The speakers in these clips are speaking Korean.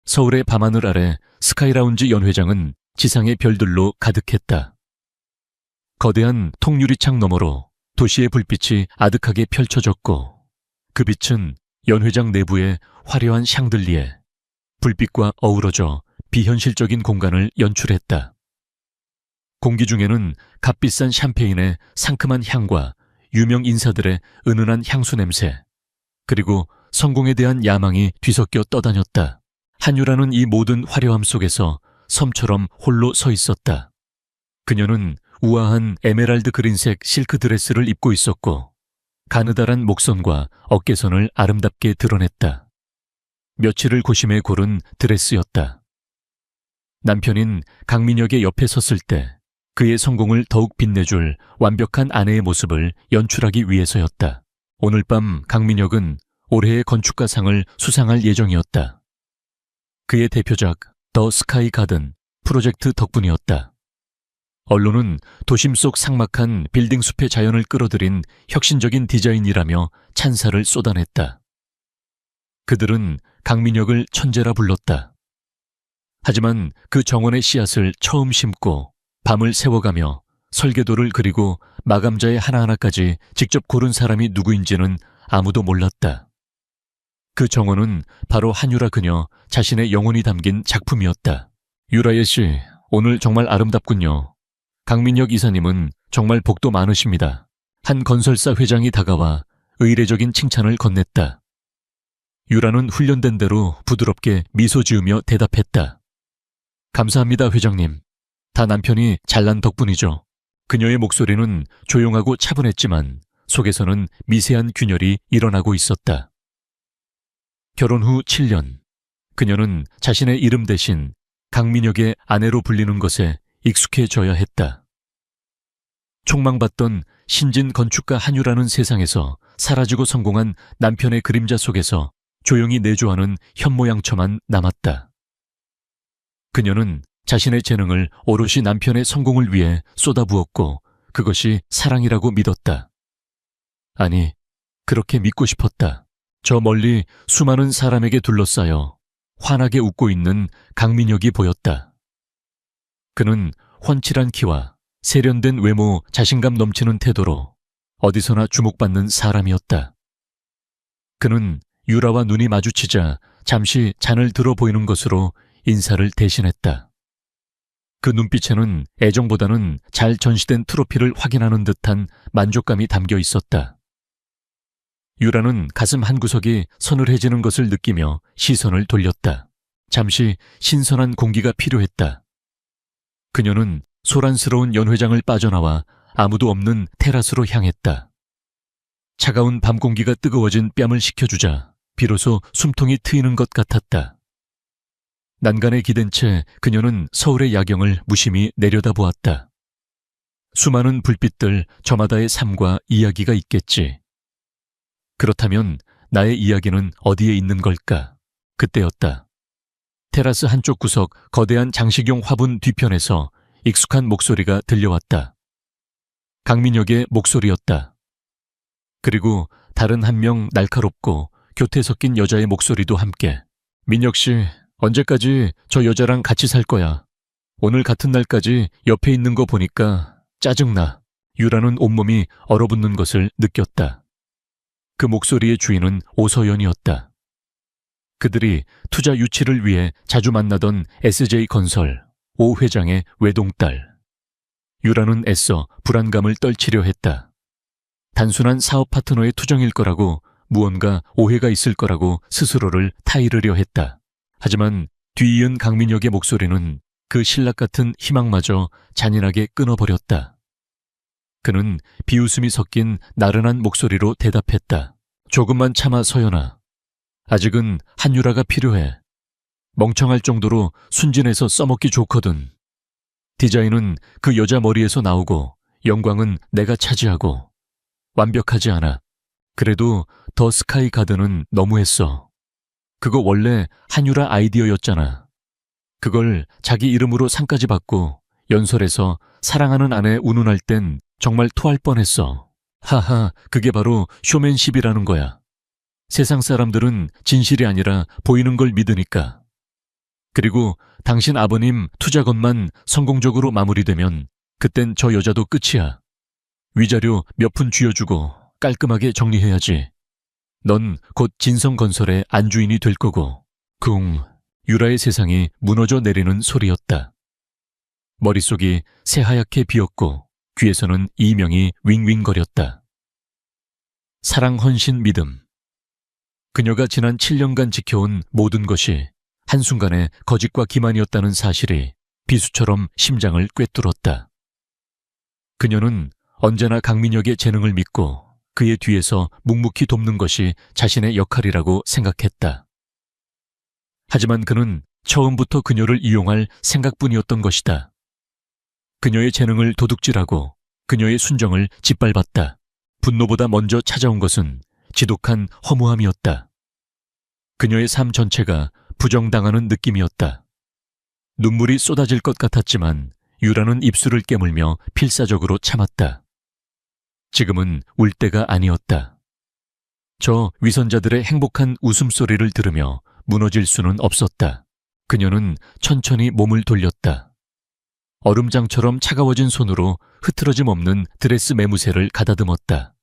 서울의 밤하늘 아래 스카이라운지 연회장은 지상의 별들로 가득했다. 거대한 통유리창 너머로 도시의 불빛이 아득하게 펼쳐졌고 그 빛은 연회장 내부의 화려한 샹들리에 불빛과 어우러져 비현실적인 공간을 연출했다. 공기 중에는 값비싼 샴페인의 상큼한 향과 유명 인사들의 은은한 향수 냄새, 그리고 성공에 대한 야망이 뒤섞여 떠다녔다. 한유라는 이 모든 화려함 속에서 섬처럼 홀로 서 있었다. 그녀는 우아한 에메랄드 그린색 실크 드레스를 입고 있었고 가느다란 목선과 어깨선을 아름답게 드러냈다. 며칠을 고심해 고른 드레스였다. 남편인 강민혁의 옆에 섰을 때 그의 성공을 더욱 빛내줄 완벽한 아내의 모습을 연출하기 위해서였다. 오늘 밤 강민혁은 올해의 건축가상을 수상할 예정이었다. 그의 대표작 더 스카이 가든 프로젝트 덕분이었다. 언론은 도심 속 삭막한 빌딩 숲의 자연을 끌어들인 혁신적인 디자인이라며 찬사를 쏟아냈다. 그들은 강민혁을 천재라 불렀다. 하지만 그 정원의 씨앗을 처음 심고 밤을 새워가며 설계도를 그리고 마감자의 하나하나까지 직접 고른 사람이 누구인지는 아무도 몰랐다. 그 정원은 바로 한유라 그녀 자신의 영혼이 담긴 작품이었다. 유라예 씨, 오늘 정말 아름답군요. 강민혁 이사님은 정말 복도 많으십니다. 한 건설사 회장이 다가와 의례적인 칭찬을 건넸다. 유라는 훈련된 대로 부드럽게 미소 지으며 대답했다. 감사합니다, 회장님. 다 남편이 잘난 덕분이죠. 그녀의 목소리는 조용하고 차분했지만 속에서는 미세한 균열이 일어나고 있었다. 결혼 후 7년, 그녀는 자신의 이름 대신 강민혁의 아내로 불리는 것에 익숙해져야 했다. 촉망받던 신진 건축가 한유라는 세상에서 사라지고 성공한 남편의 그림자 속에서 조용히 내조하는 현모양처만 남았다. 그녀는 자신의 재능을 오롯이 남편의 성공을 위해 쏟아부었고 그것이 사랑이라고 믿었다. 아니, 그렇게 믿고 싶었다. 저 멀리 수많은 사람에게 둘러싸여 환하게 웃고 있는 강민혁이 보였다. 그는 훤칠한 키와 세련된 외모, 자신감 넘치는 태도로 어디서나 주목받는 사람이었다. 그는 유라와 눈이 마주치자 잠시 잔을 들어 보이는 것으로 인사를 대신했다. 그 눈빛에는 애정보다는 잘 전시된 트로피를 확인하는 듯한 만족감이 담겨 있었다. 유라는 가슴 한구석이 서늘해지는 것을 느끼며 시선을 돌렸다. 잠시 신선한 공기가 필요했다. 그녀는 소란스러운 연회장을 빠져나와 아무도 없는 테라스로 향했다. 차가운 밤 공기가 뜨거워진 뺨을 식혀주자 비로소 숨통이 트이는 것 같았다. 난간에 기댄 채 그녀는 서울의 야경을 무심히 내려다보았다. 수많은 불빛들 저마다의 삶과 이야기가 있겠지. 그렇다면 나의 이야기는 어디에 있는 걸까? 그때였다. 테라스 한쪽 구석 거대한 장식용 화분 뒤편에서 익숙한 목소리가 들려왔다. 강민혁의 목소리였다. 그리고 다른 한 명 날카롭고 교태 섞인 여자의 목소리도 함께. 민혁 씨, 언제까지 저 여자랑 같이 살 거야? 오늘 같은 날까지 옆에 있는 거 보니까 짜증나. 유라는 온몸이 얼어붙는 것을 느꼈다. 그 목소리의 주인은 오서연이었다. 그들이 투자 유치를 위해 자주 만나던 SJ건설 오 회장의 외동딸. 유라는 애써 불안감을 떨치려 했다. 단순한 사업 파트너의 투정일 거라고, 무언가 오해가 있을 거라고 스스로를 타이르려 했다. 하지만 뒤이은 강민혁의 목소리는 그 신락 같은 희망마저 잔인하게 끊어버렸다. 그는 비웃음이 섞인 나른한 목소리로 대답했다. 조금만 참아 서연아. 아직은 한유라가 필요해. 멍청할 정도로 순진해서 써먹기 좋거든. 디자인은 그 여자 머리에서 나오고 영광은 내가 차지하고. 완벽하지 않아. 그래도 더 스카이 가든은 너무했어. 그거 원래 한유라 아이디어였잖아. 그걸 자기 이름으로 상까지 받고 연설에서 사랑하는 아내 운운할 땐 정말 토할 뻔했어. 하하, 그게 바로 쇼맨십이라는 거야. 세상 사람들은 진실이 아니라 보이는 걸 믿으니까. 그리고 당신 아버님 투자건만 성공적으로 마무리되면 그땐 저 여자도 끝이야. 위자료 몇 푼 쥐어주고 깔끔하게 정리해야지. 넌 곧 진성건설의 안주인이 될 거고. 유라의 세상이 무너져 내리는 소리였다. 머릿속이 새하얗게 비었고 귀에서는 이명이 윙윙거렸다. 사랑, 헌신, 믿음. 그녀가 지난 7년간 지켜온 모든 것이 한순간에 거짓과 기만이었다는 사실이 비수처럼 심장을 꿰뚫었다. 그녀는 언제나 강민혁의 재능을 믿고 그의 뒤에서 묵묵히 돕는 것이 자신의 역할이라고 생각했다. 하지만 그는 처음부터 그녀를 이용할 생각뿐이었던 것이다. 그녀의 재능을 도둑질하고 그녀의 순정을 짓밟았다. 분노보다 먼저 찾아온 것은 지독한 허무함이었다. 그녀의 삶 전체가 부정당하는 느낌이었다. 눈물이 쏟아질 것 같았지만 유라는 입술을 깨물며 필사적으로 참았다. 지금은 울 때가 아니었다. 저 위선자들의 행복한 웃음소리를 들으며 무너질 수는 없었다. 그녀는 천천히 몸을 돌렸다. 얼음장처럼 차가워진 손으로 흐트러짐 없는 드레스 매무새를 가다듬었다.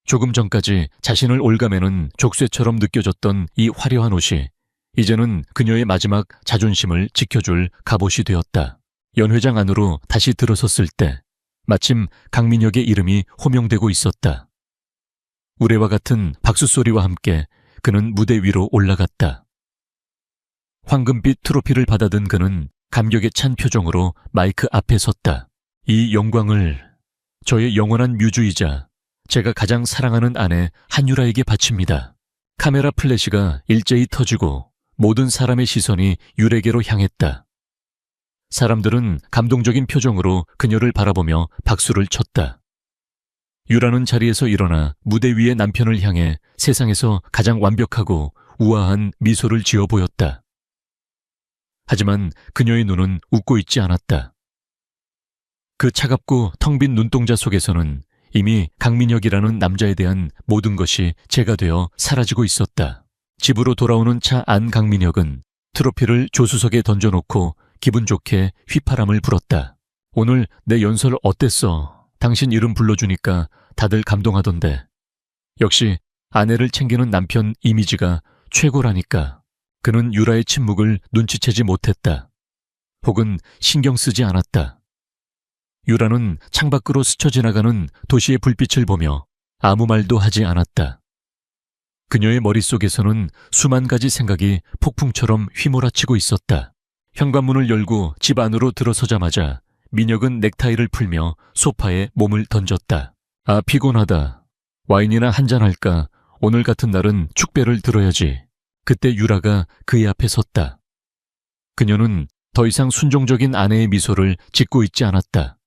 조금 전까지 자신을 올가매는 족쇄처럼 느껴졌던 이 화려한 옷이 이제는 그녀의 마지막 자존심을 지켜줄 갑옷이 되었다. 연회장 안으로 다시 들어섰을 때 마침 강민혁의 이름이 호명되고 있었다. 우레와 같은 박수소리와 함께 그는 무대 위로 올라갔다. 황금빛 트로피를 받아든 그는 감격에 찬 표정으로 마이크 앞에 섰다. 이 영광을 저의 영원한 뮤즈이자 제가 가장 사랑하는 아내 한유라에게 바칩니다. 카메라 플래시가 일제히 터지고 모든 사람의 시선이 유라에게로 향했다. 사람들은 감동적인 표정으로 그녀를 바라보며 박수를 쳤다. 유라는 자리에서 일어나 무대 위의 남편을 향해 세상에서 가장 완벽하고 우아한 미소를 지어 보였다. 하지만 그녀의 눈은 웃고 있지 않았다. 그 차갑고 텅 빈 눈동자 속에서는 이미 강민혁이라는 남자에 대한 모든 것이 재가 되어 사라지고 있었다. 집으로 돌아오는 차 안 강민혁은 트로피를 조수석에 던져놓고 기분 좋게 휘파람을 불었다. 오늘 내 연설 어땠어? 당신 이름 불러주니까 다들 감동하던데. 역시 아내를 챙기는 남편 이미지가 최고라니까. 그는 유라의 침묵을 눈치채지 못했다. 혹은 신경 쓰지 않았다. 유라는 창밖으로 스쳐 지나가는 도시의 불빛을 보며 아무 말도 하지 않았다. 그녀의 머릿속에서는 수만 가지 생각이 폭풍처럼 휘몰아치고 있었다. 현관문을 열고 집 안으로 들어서자마자 민혁은 넥타이를 풀며 소파에 몸을 던졌다. 아, 피곤하다. 와인이나 한잔할까? 오늘 같은 날은 축배를 들어야지. 그때 유라가 그의 앞에 섰다. 그녀는 더 이상 순종적인 아내의 미소를 짓고 있지 않았다.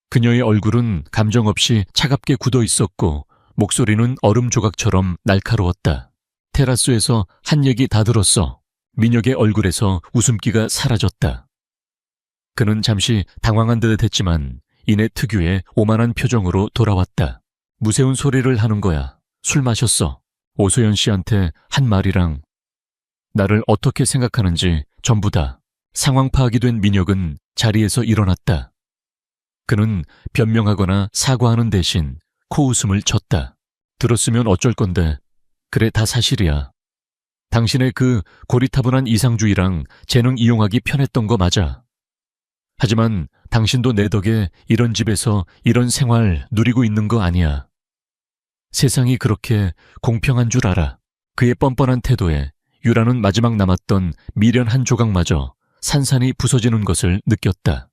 그녀의 얼굴은 감정 없이 차갑게 굳어 있었고 목소리는 얼음 조각처럼 날카로웠다. 테라스에서 한 얘기 다 들었어. 민혁의 얼굴에서 웃음기가 사라졌다. 그는 잠시 당황한 듯 했지만 이내 특유의 오만한 표정으로 돌아왔다. 무세운 소리를 하는 거야. 술 마셨어. 오소연 씨한테 한 말이랑 나를 어떻게 생각하는지 전부 다. 상황 파악이 된 민혁은 자리에서 일어났다. 그는 변명하거나 사과하는 대신 코웃음을 쳤다. 들었으면 어쩔 건데. 그래, 다 사실이야. 당신의 그 고리타분한 이상주의랑 재능 이용하기 편했던 거 맞아. 하지만 당신도 내 덕에 이런 집에서 이런 생활 누리고 있는 거 아니야. 세상이 그렇게 공평한 줄 알아. 그의 뻔뻔한 태도에 유라는 마지막 남았던 미련 한 조각마저 산산이 부서지는 것을 느꼈다.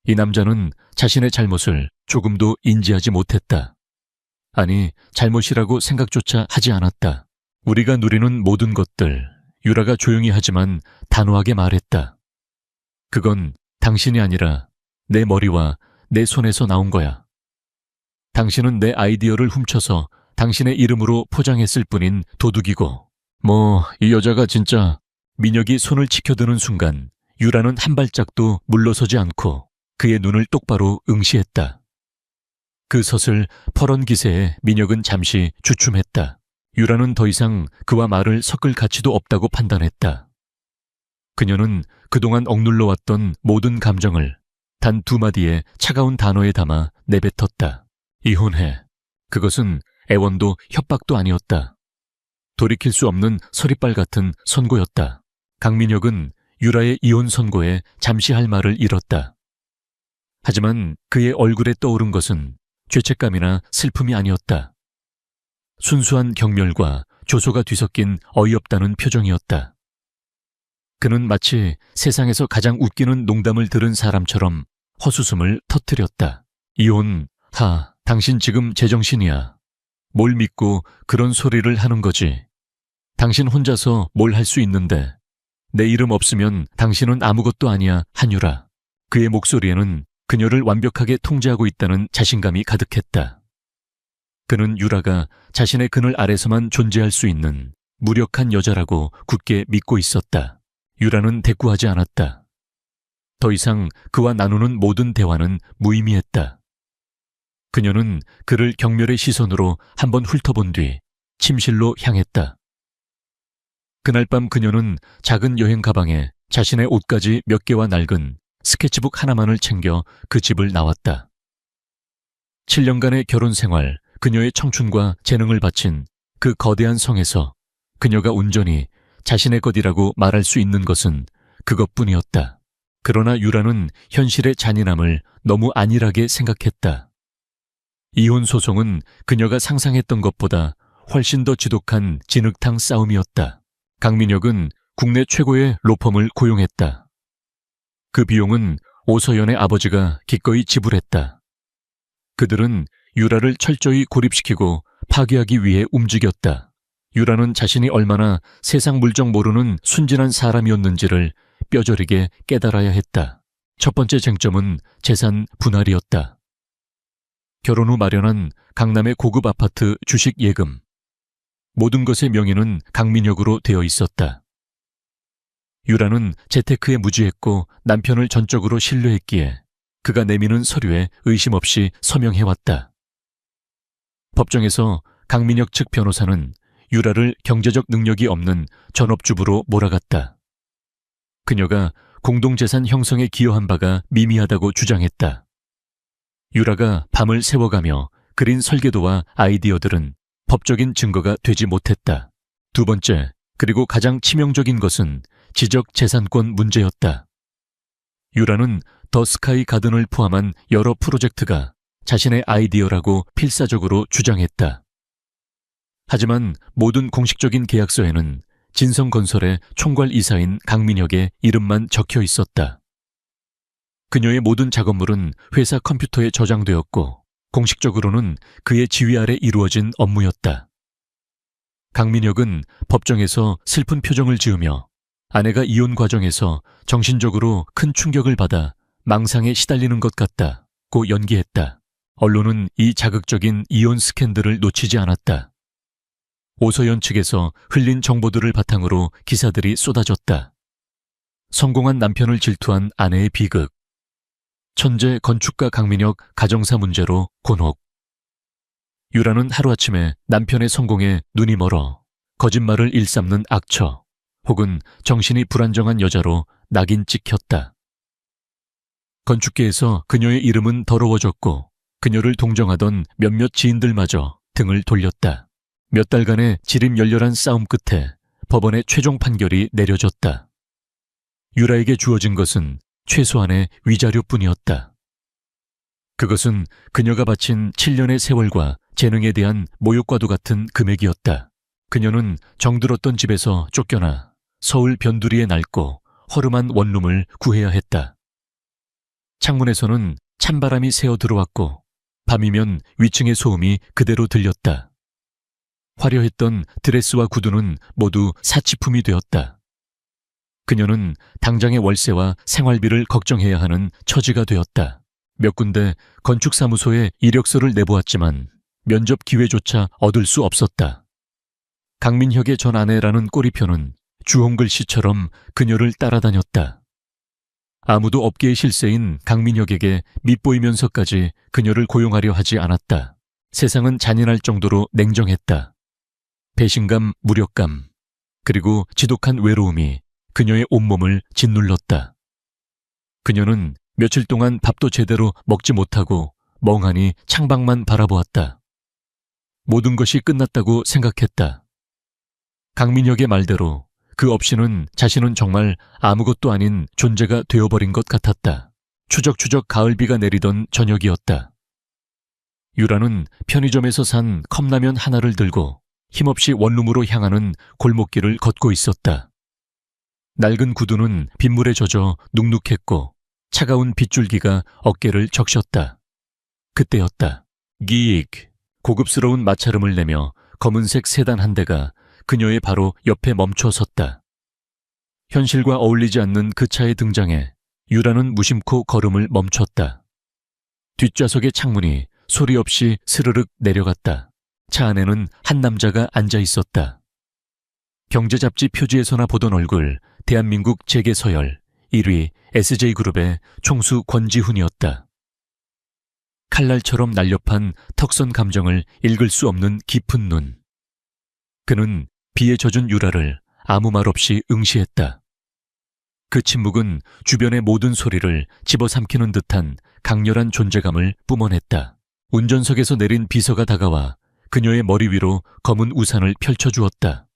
이 남자는 자신의 잘못을 조금도 인지하지 못했다. 아니, 잘못이라고 생각조차 하지 않았다. 우리가 누리는 모든 것들, 유라가 조용히 하지만 단호하게 말했다. 그건 당신이 아니라 내 머리와 내 손에서 나온 거야. 당신은 내 아이디어를 훔쳐서 당신의 이름으로 포장했을 뿐인 도둑이고, 이 여자가 진짜. 민혁이 손을 치켜드는 순간 유라는 한 발짝도 물러서지 않고 그의 눈을 똑바로 응시했다. 그 서슬 퍼런 기세에 민혁은 잠시 주춤했다. 유라는 더 이상 그와 말을 섞을 가치도 없다고 판단했다. 그녀는 그동안 억눌러왔던 모든 감정을 단 두 마디의 차가운 단어에 담아 내뱉었다. 이혼해. 그것은 애원도 협박도 아니었다. 돌이킬 수 없는 서리빨 같은 선고였다. 강민혁은 유라의 이혼 선고에 잠시 할 말을 잃었다. 하지만 그의 얼굴에 떠오른 것은 죄책감이나 슬픔이 아니었다. 순수한 경멸과 조소가 뒤섞인 어이없다는 표정이었다. 그는 마치 세상에서 가장 웃기는 농담을 들은 사람처럼 헛웃음을 터뜨렸다. 이혼, 당신 지금 제정신이야. 뭘 믿고 그런 소리를 하는 거지. 당신 혼자서 뭘 할 수 있는데. 내 이름 없으면 당신은 아무것도 아니야, 한유라. 그의 목소리에는 그녀를 완벽하게 통제하고 있다는 자신감이 가득했다. 그는 유라가 자신의 그늘 아래서만 존재할 수 있는 무력한 여자라고 굳게 믿고 있었다. 유라는 대꾸하지 않았다. 더 이상 그와 나누는 모든 대화는 무의미했다. 그녀는 그를 경멸의 시선으로 한번 훑어본 뒤 침실로 향했다. 그날 밤 그녀는 작은 여행 가방에 자신의 옷가지 몇 개와 낡은 스케치북 하나만을 챙겨 그 집을 나왔다. 7년간의 결혼 생활, 그녀의 청춘과 재능을 바친 그 거대한 성에서 그녀가 온전히 자신의 것이라고 말할 수 있는 것은 그것뿐이었다. 그러나 유라는 현실의 잔인함을 너무 안일하게 생각했다. 이혼 소송은 그녀가 상상했던 것보다 훨씬 더 지독한 진흙탕 싸움이었다. 강민혁은 국내 최고의 로펌을 고용했다. 그 비용은 오서연의 아버지가 기꺼이 지불했다. 그들은 유라를 철저히 고립시키고 파괴하기 위해 움직였다. 유라는 자신이 얼마나 세상 물정 모르는 순진한 사람이었는지를 뼈저리게 깨달아야 했다. 첫 번째 쟁점은 재산 분할이었다. 결혼 후 마련한 강남의 고급 아파트 주식 예금. 모든 것의 명의는 강민혁으로 되어 있었다. 유라는 재테크에 무지했고 남편을 전적으로 신뢰했기에 그가 내미는 서류에 의심 없이 서명해왔다. 법정에서 강민혁 측 변호사는 유라를 경제적 능력이 없는 전업주부로 몰아갔다. 그녀가 공동재산 형성에 기여한 바가 미미하다고 주장했다. 유라가 밤을 새워가며 그린 설계도와 아이디어들은 법적인 증거가 되지 못했다. 두 번째, 그리고 가장 치명적인 것은 지적 재산권 문제였다. 유라는 더 스카이 가든을 포함한 여러 프로젝트가 자신의 아이디어라고 필사적으로 주장했다. 하지만 모든 공식적인 계약서에는 진성건설의 총괄 이사인 강민혁의 이름만 적혀 있었다. 그녀의 모든 작업물은 회사 컴퓨터에 저장되었고 공식적으로는 그의 지휘 아래 이루어진 업무였다. 강민혁은 법정에서 슬픈 표정을 지으며 아내가 이혼 과정에서 정신적으로 큰 충격을 받아 망상에 시달리는 것 같다고 연기했다. 언론은 이 자극적인 이혼 스캔들을 놓치지 않았다. 오서연 측에서 흘린 정보들을 바탕으로 기사들이 쏟아졌다. 성공한 남편을 질투한 아내의 비극, 천재 건축가 강민혁 가정사 문제로 곤혹. 유라는 하루아침에 남편의 성공에 눈이 멀어 거짓말을 일삼는 악처 혹은 정신이 불안정한 여자로 낙인 찍혔다. 건축계에서 그녀의 이름은 더러워졌고 그녀를 동정하던 몇몇 지인들마저 등을 돌렸다. 몇 달간의 지림열렬한 싸움 끝에 법원의 최종 판결이 내려졌다. 유라에게 주어진 것은 최소한의 위자료뿐이었다. 그것은 그녀가 바친 7년의 세월과 재능에 대한 모욕과도 같은 금액이었다. 그녀는 정들었던 집에서 쫓겨나 서울 변두리에 낡고 허름한 원룸을 구해야 했다. 창문에서는 찬바람이 새어 들어왔고 밤이면 위층의 소음이 그대로 들렸다. 화려했던 드레스와 구두는 모두 사치품이 되었다. 그녀는 당장의 월세와 생활비를 걱정해야 하는 처지가 되었다. 몇 군데 건축사무소에 이력서를 내보았지만 면접 기회조차 얻을 수 없었다. 강민혁의 전 아내라는 꼬리표는 주홍글씨처럼 그녀를 따라다녔다. 아무도 업계의 실세인 강민혁에게 밉보이면서까지 그녀를 고용하려 하지 않았다. 세상은 잔인할 정도로 냉정했다. 배신감, 무력감, 그리고 지독한 외로움이 그녀의 온몸을 짓눌렀다. 그녀는 며칠 동안 밥도 제대로 먹지 못하고 멍하니 창밖만 바라보았다. 모든 것이 끝났다고 생각했다. 강민혁의 말대로 그 없이는 자신은 정말 아무것도 아닌 존재가 되어버린 것 같았다. 추적추적 가을비가 내리던 저녁이었다. 유라는 편의점에서 산 컵라면 하나를 들고 힘없이 원룸으로 향하는 골목길을 걷고 있었다. 낡은 구두는 빗물에 젖어 눅눅했고 차가운 빗줄기가 어깨를 적셨다. 그때였다. 기익! 고급스러운 마찰음을 내며 검은색 세단 한 대가 그녀의 바로 옆에 멈춰 섰다. 현실과 어울리지 않는 그 차의 등장에 유라는 무심코 걸음을 멈췄다. 뒷좌석의 창문이 소리 없이 스르륵 내려갔다. 차 안에는 한 남자가 앉아 있었다. 경제 잡지 표지에서나 보던 얼굴, 대한민국 재계서열 1위 SJ그룹의 총수 권지훈이었다. 칼날처럼 날렵한 턱선 감정을 읽을 수 없는 깊은 눈. 그는 비에 젖은 유라를 아무 말 없이 응시했다. 그 침묵은 주변의 모든 소리를 집어삼키는 듯한 강렬한 존재감을 뿜어냈다. 운전석에서 내린 비서가 다가와 그녀의 머리 위로 검은 우산을 펼쳐주었다.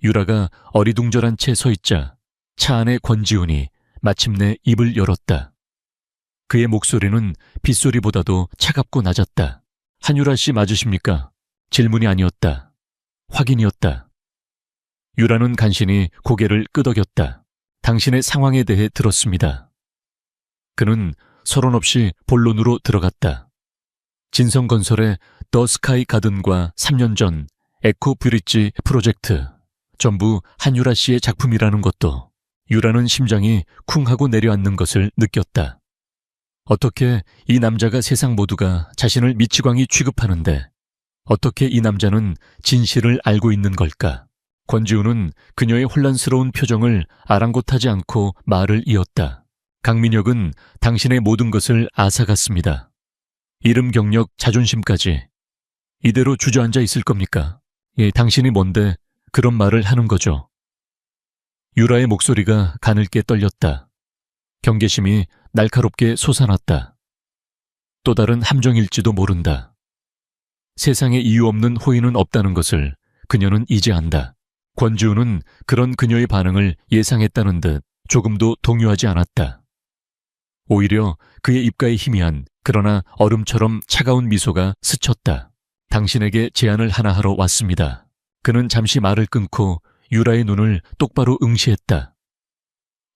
유라가 어리둥절한 채 서 있자 차 안의 권지훈이 마침내 입을 열었다. 그의 목소리는 빗소리보다도 차갑고 낮았다. 한유라 씨 맞으십니까? 질문이 아니었다. 확인이었다. 유라는 간신히 고개를 끄덕였다. 당신의 상황에 대해 들었습니다. 그는 서론 없이 본론으로 들어갔다. 진성건설의 더 스카이 가든과 3년 전 에코 브릿지 프로젝트, 전부 한유라 씨의 작품이라는 것도 유라는 심장이 쿵 하고 내려앉는 것을 느꼈다. 어떻게 이 남자가 세상 모두가 자신을 미치광이 취급하는데 어떻게 이 남자는 진실을 알고 있는 걸까? 권지훈은 그녀의 혼란스러운 표정을 아랑곳하지 않고 말을 이었다. 강민혁은 당신의 모든 것을 앗아갔습니다. 이름 경력 자존심까지. 이대로 주저앉아 있을 겁니까? 예, 당신이 뭔데 그런 말을 하는 거죠. 유라의 목소리가 가늘게 떨렸다. 경계심이 날카롭게 솟아났다. 또 다른 함정일지도 모른다. 세상에 이유 없는 호의는 없다는 것을 그녀는 이제 안다. 권지훈은 그런 그녀의 반응을 예상했다는 듯 조금도 동요하지 않았다. 오히려 그의 입가에 희미한 그러나 얼음처럼 차가운 미소가 스쳤다. 당신에게 제안을 하나 하러 왔습니다. 그는 잠시 말을 끊고 유라의 눈을 똑바로 응시했다.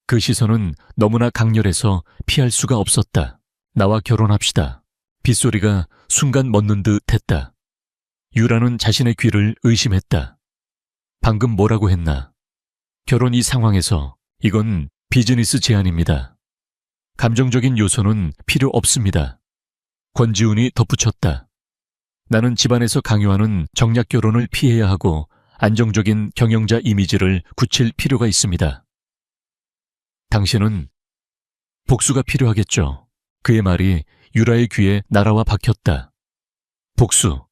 그 시선은 너무나 강렬해서 피할 수가 없었다. 나와 결혼합시다. 빗소리가 순간 멎는 듯 했다. 유라는 자신의 귀를 의심했다. 방금 뭐라고 했나? 결혼 이 상황에서 이건 비즈니스 제안입니다. 감정적인 요소는 필요 없습니다. 권지훈이 덧붙였다. 나는 집안에서 강요하는 정략 결혼을 피해야 하고 안정적인 경영자 이미지를 굳힐 필요가 있습니다. 당신은 복수가 필요하겠죠. 그의 말이 유라의 귀에 날아와 박혔다. 복수.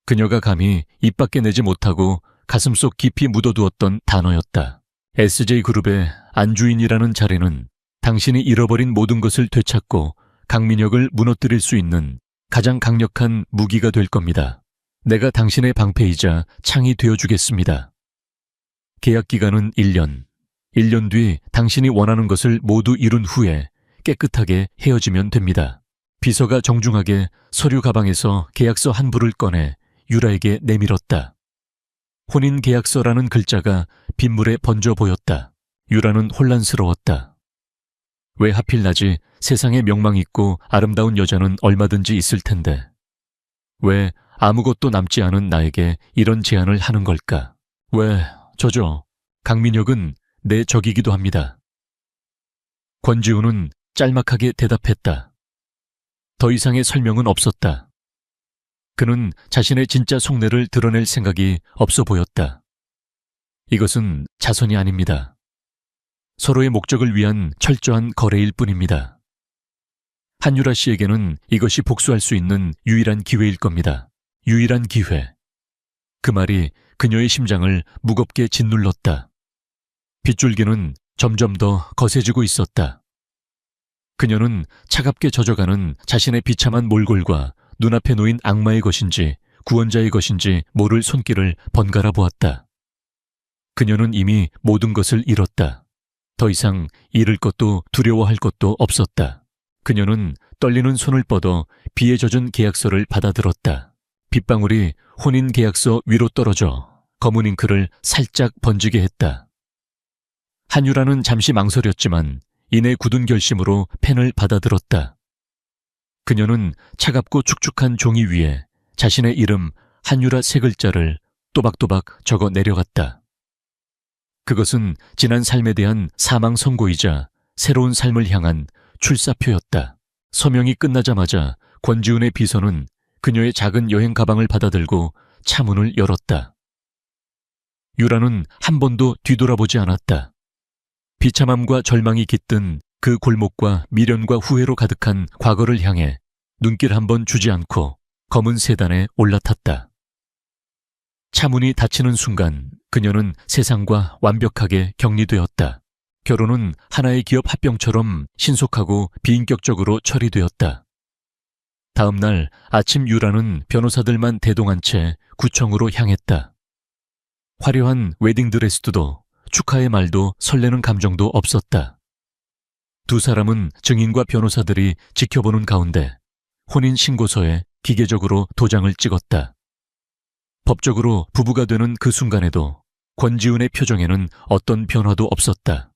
그녀가 감히 입 밖에 내지 못하고 가슴속 깊이 묻어두었던 단어였다. SJ그룹의 안주인이라는 자리는 당신이 잃어버린 모든 것을 되찾고 강민혁을 무너뜨릴 수 있는 가장 강력한 무기가 될 겁니다. 내가 당신의 방패이자 창이 되어주겠습니다. 계약 기간은 1년. 1년 뒤 당신이 원하는 것을 모두 이룬 후에 깨끗하게 헤어지면 됩니다. 비서가 정중하게 서류 가방에서 계약서 한 부를 꺼내 유라에게 내밀었다. 혼인계약서라는 글자가 빗물에 번져 보였다. 유라는 혼란스러웠다. 왜 하필 나지? 세상에 명망 있고 아름다운 여자는 얼마든지 있을 텐데. 왜 아무것도 남지 않은 나에게 이런 제안을 하는 걸까? 왜, 저죠. 강민혁은 내 적이기도 합니다. 권지훈은 짤막하게 대답했다. 더 이상의 설명은 없었다. 그는 자신의 진짜 속내를 드러낼 생각이 없어 보였다. 이것은 자선이 아닙니다. 서로의 목적을 위한 철저한 거래일 뿐입니다. 한유라 씨에게는 이것이 복수할 수 있는 유일한 기회일 겁니다. 유일한 기회. 그 말이 그녀의 심장을 무겁게 짓눌렀다. 빗줄기는 점점 더 거세지고 있었다. 그녀는 차갑게 젖어가는 자신의 비참한 몰골과 눈앞에 놓인 악마의 것인지 구원자의 것인지 모를 손길을 번갈아 보았다. 그녀는 이미 모든 것을 잃었다. 더 이상 잃을 것도 두려워할 것도 없었다. 그녀는 떨리는 손을 뻗어 비에 젖은 계약서를 받아들었다. 빗방울이 혼인 계약서 위로 떨어져 검은 잉크를 살짝 번지게 했다. 한유라는 잠시 망설였지만 이내 굳은 결심으로 펜을 받아들었다. 그녀는 차갑고 축축한 종이 위에 자신의 이름 한유라 세 글자를 또박또박 적어 내려갔다. 그것은 지난 삶에 대한 사망 선고이자 새로운 삶을 향한 출사표였다. 서명이 끝나자마자 권지훈의 비서는 그녀의 작은 여행 가방을 받아들고 차문을 열었다. 유라는 한 번도 뒤돌아보지 않았다. 비참함과 절망이 깃든 그 골목과 미련과 후회로 가득한 과거를 향해 눈길 한 번 주지 않고 검은 세단에 올라탔다. 차문이 닫히는 순간 그녀는 세상과 완벽하게 격리되었다. 결혼은 하나의 기업 합병처럼 신속하고 비인격적으로 처리되었다. 다음 날 아침 유라는 변호사들만 대동한 채 구청으로 향했다. 화려한 웨딩드레스도 축하의 말도 설레는 감정도 없었다. 두 사람은 증인과 변호사들이 지켜보는 가운데 혼인신고서에 기계적으로 도장을 찍었다. 법적으로 부부가 되는 그 순간에도 권지훈의 표정에는 어떤 변화도 없었다.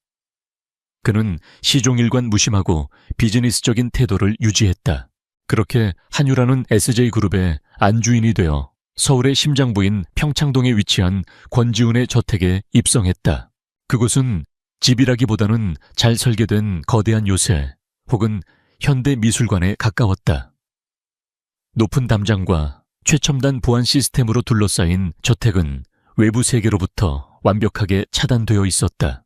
그는 시종일관 무심하고 비즈니스적인 태도를 유지했다. 그렇게 한유라는 SJ그룹의 안주인이 되어 서울의 심장부인 평창동에 위치한 권지훈의 저택에 입성했다. 그곳은 집이라기보다는 잘 설계된 거대한 요새 혹은 현대미술관에 가까웠다. 높은 담장과 최첨단 보안 시스템으로 둘러싸인 저택은 외부 세계로부터 완벽하게 차단되어 있었다.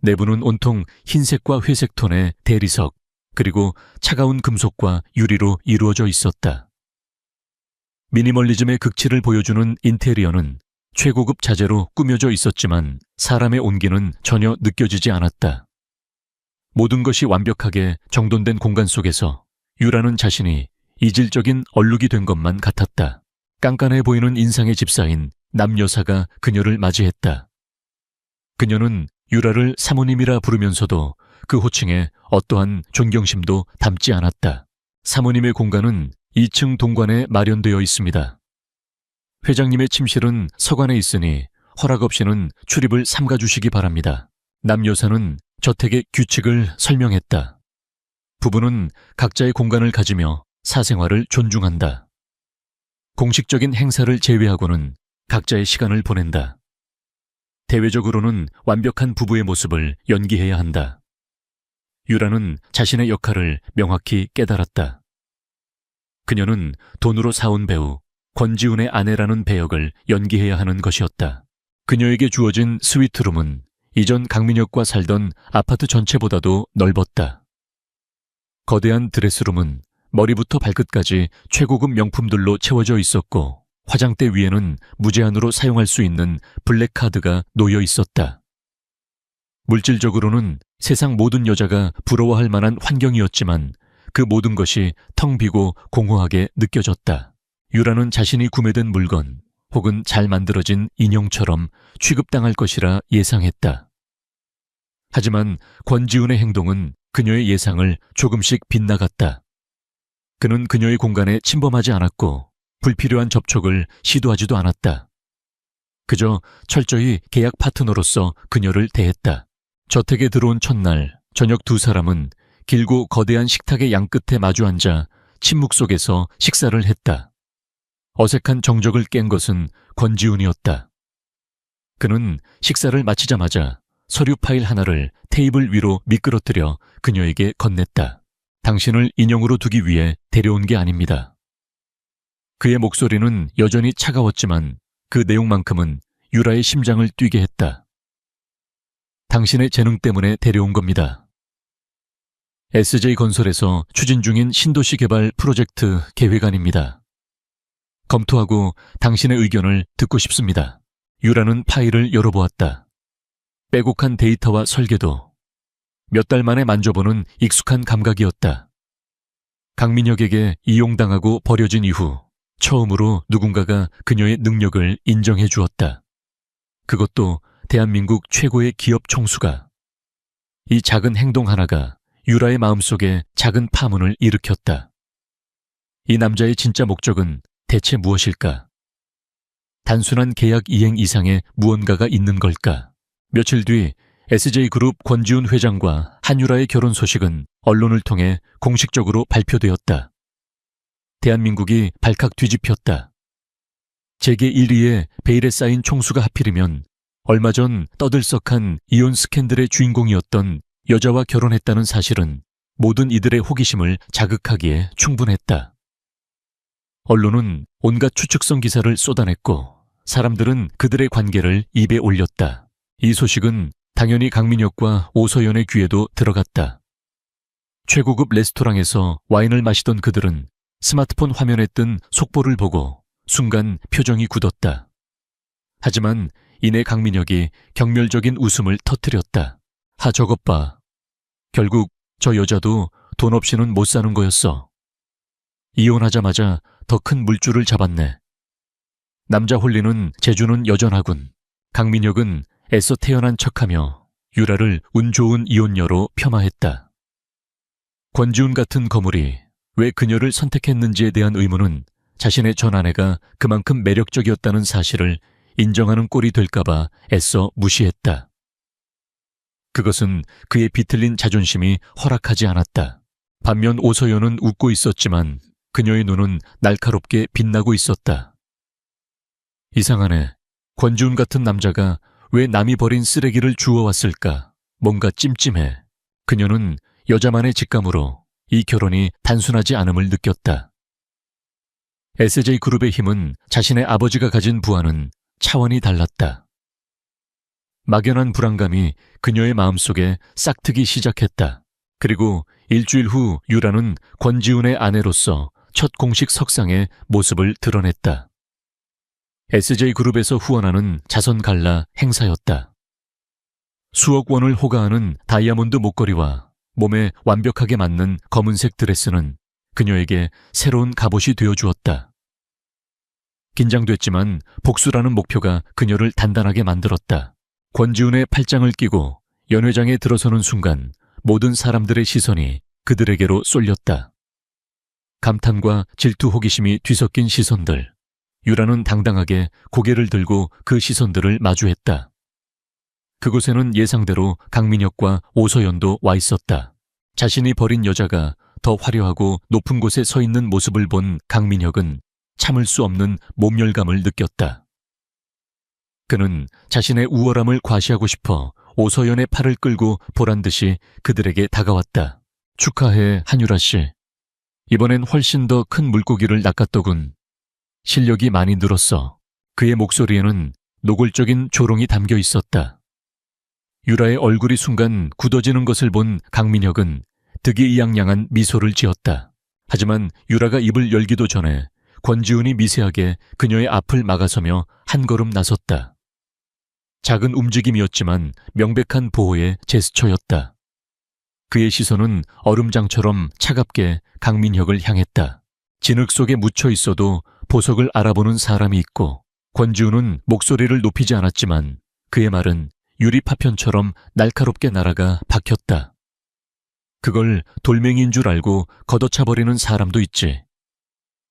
내부는 온통 흰색과 회색 톤의 대리석 그리고 차가운 금속과 유리로 이루어져 있었다. 미니멀리즘의 극치를 보여주는 인테리어는 최고급 자재로 꾸며져 있었지만 사람의 온기는 전혀 느껴지지 않았다. 모든 것이 완벽하게 정돈된 공간 속에서 유라는 자신이 이질적인 얼룩이 된 것만 같았다. 깐깐해 보이는 인상의 집사인 남여사가 그녀를 맞이했다. 그녀는 유라를 사모님이라 부르면서도 그 호칭에 어떠한 존경심도 담지 않았다. 사모님의 공간은 2층 동관에 마련되어 있습니다. 회장님의 침실은 서관에 있으니 허락 없이는 출입을 삼가주시기 바랍니다. 남여사는 저택의 규칙을 설명했다. 부부는 각자의 공간을 가지며 사생활을 존중한다. 공식적인 행사를 제외하고는 각자의 시간을 보낸다. 대외적으로는 완벽한 부부의 모습을 연기해야 한다. 유라는 자신의 역할을 명확히 깨달았다. 그녀는 돈으로 사온 배우 권지훈의 아내라는 배역을 연기해야 하는 것이었다. 그녀에게 주어진 스위트룸은 이전 강민혁과 살던 아파트 전체보다도 넓었다. 거대한 드레스룸은 머리부터 발끝까지 최고급 명품들로 채워져 있었고 화장대 위에는 무제한으로 사용할 수 있는 블랙카드가 놓여 있었다. 물질적으로는 세상 모든 여자가 부러워할 만한 환경이었지만 그 모든 것이 텅 비고 공허하게 느껴졌다. 유라는 자신이 구매된 물건 혹은 잘 만들어진 인형처럼 취급당할 것이라 예상했다. 하지만 권지훈의 행동은 그녀의 예상을 조금씩 빗나갔다. 그는 그녀의 공간에 침범하지 않았고 불필요한 접촉을 시도하지도 않았다. 그저 철저히 계약 파트너로서 그녀를 대했다. 저택에 들어온 첫날 저녁 두 사람은 길고 거대한 식탁의 양끝에 마주 앉아 침묵 속에서 식사를 했다. 어색한 정적을 깬 것은 권지훈이었다. 그는 식사를 마치자마자 서류 파일 하나를 테이블 위로 미끄러뜨려 그녀에게 건넸다. 당신을 인형으로 두기 위해 데려온 게 아닙니다. 그의 목소리는 여전히 차가웠지만 그 내용만큼은 유라의 심장을 뛰게 했다. 당신의 재능 때문에 데려온 겁니다. SJ건설에서 추진 중인 신도시 개발 프로젝트 계획안입니다. 검토하고 당신의 의견을 듣고 싶습니다. 유라는 파일을 열어보았다. 빼곡한 데이터와 설계도, 몇 달 만에 만져보는 익숙한 감각이었다. 강민혁에게 이용당하고 버려진 이후 처음으로 누군가가 그녀의 능력을 인정해 주었다. 그것도 대한민국 최고의 기업 총수가. 이 작은 행동 하나가 유라의 마음속에 작은 파문을 일으켰다. 이 남자의 진짜 목적은 대체 무엇일까? 단순한 계약 이행 이상의 무언가가 있는 걸까? 며칠 뒤 SJ그룹 권지훈 회장과 한유라의 결혼 소식은 언론을 통해 공식적으로 발표되었다. 대한민국이 발칵 뒤집혔다. 재계 1위의 베일에 쌓인 총수가 하필이면 얼마 전 떠들썩한 이혼 스캔들의 주인공이었던 여자와 결혼했다는 사실은 모든 이들의 호기심을 자극하기에 충분했다. 언론은 온갖 추측성 기사를 쏟아냈고 사람들은 그들의 관계를 입에 올렸다. 이 소식은 당연히 강민혁과 오서연의 귀에도 들어갔다. 최고급 레스토랑에서 와인을 마시던 그들은 스마트폰 화면에 뜬 속보를 보고 순간 표정이 굳었다. 하지만 이내 강민혁이 경멸적인 웃음을 터뜨렸다. 하 저것 봐. 결국 저 여자도 돈 없이는 못 사는 거였어. 이혼하자마자 더 큰 물줄을 잡았네. 남자 홀리는 재주는 여전하군. 강민혁은 애써 태어난 척하며 유라를 운 좋은 이혼녀로 폄하했다. 권지훈 같은 거물이 왜 그녀를 선택했는지에 대한 의문은 자신의 전 아내가 그만큼 매력적이었다는 사실을 인정하는 꼴이 될까봐 애써 무시했다. 그것은 그의 비틀린 자존심이 허락하지 않았다. 반면 오서연은 웃고 있었지만 그녀의 눈은 날카롭게 빛나고 있었다. 이상하네. 권지훈 같은 남자가 왜 남이 버린 쓰레기를 주워왔을까? 뭔가 찜찜해. 그녀는 여자만의 직감으로 이 결혼이 단순하지 않음을 느꼈다. SJ그룹의 힘은 자신의 아버지가 가진 부와는 차원이 달랐다. 막연한 불안감이 그녀의 마음속에 싹트기 시작했다. 그리고 일주일 후 유라는 권지훈의 아내로서 첫 공식 석상에 모습을 드러냈다. SJ그룹에서 후원하는 자선 갈라 행사였다. 수억 원을 호가하는 다이아몬드 목걸이와 몸에 완벽하게 맞는 검은색 드레스는 그녀에게 새로운 갑옷이 되어주었다. 긴장됐지만 복수라는 목표가 그녀를 단단하게 만들었다. 권지훈의 팔짱을 끼고 연회장에 들어서는 순간 모든 사람들의 시선이 그들에게로 쏠렸다. 감탄과 질투 호기심이 뒤섞인 시선들. 유라는 당당하게 고개를 들고 그 시선들을 마주했다. 그곳에는 예상대로 강민혁과 오서연도 와 있었다. 자신이 버린 여자가 더 화려하고 높은 곳에 서 있는 모습을 본 강민혁은 참을 수 없는 모멸감을 느꼈다. 그는 자신의 우월함을 과시하고 싶어 오서연의 팔을 끌고 보란듯이 그들에게 다가왔다. 축하해, 한유라 씨. 이번엔 훨씬 더 큰 물고기를 낚았더군. 실력이 많이 늘었어. 그의 목소리에는 노골적인 조롱이 담겨 있었다. 유라의 얼굴이 순간 굳어지는 것을 본 강민혁은 득이이양양한 미소를 지었다. 하지만 유라가 입을 열기도 전에 권지훈이 미세하게 그녀의 앞을 막아서며 한 걸음 나섰다. 작은 움직임이었지만 명백한 보호의 제스처였다. 그의 시선은 얼음장처럼 차갑게 강민혁을 향했다. 진흙 속에 묻혀 있어도 보석을 알아보는 사람이 있고 권지훈은 목소리를 높이지 않았지만 그의 말은 유리 파편처럼 날카롭게 날아가 박혔다. 그걸 돌멩이인 줄 알고 걷어차버리는 사람도 있지.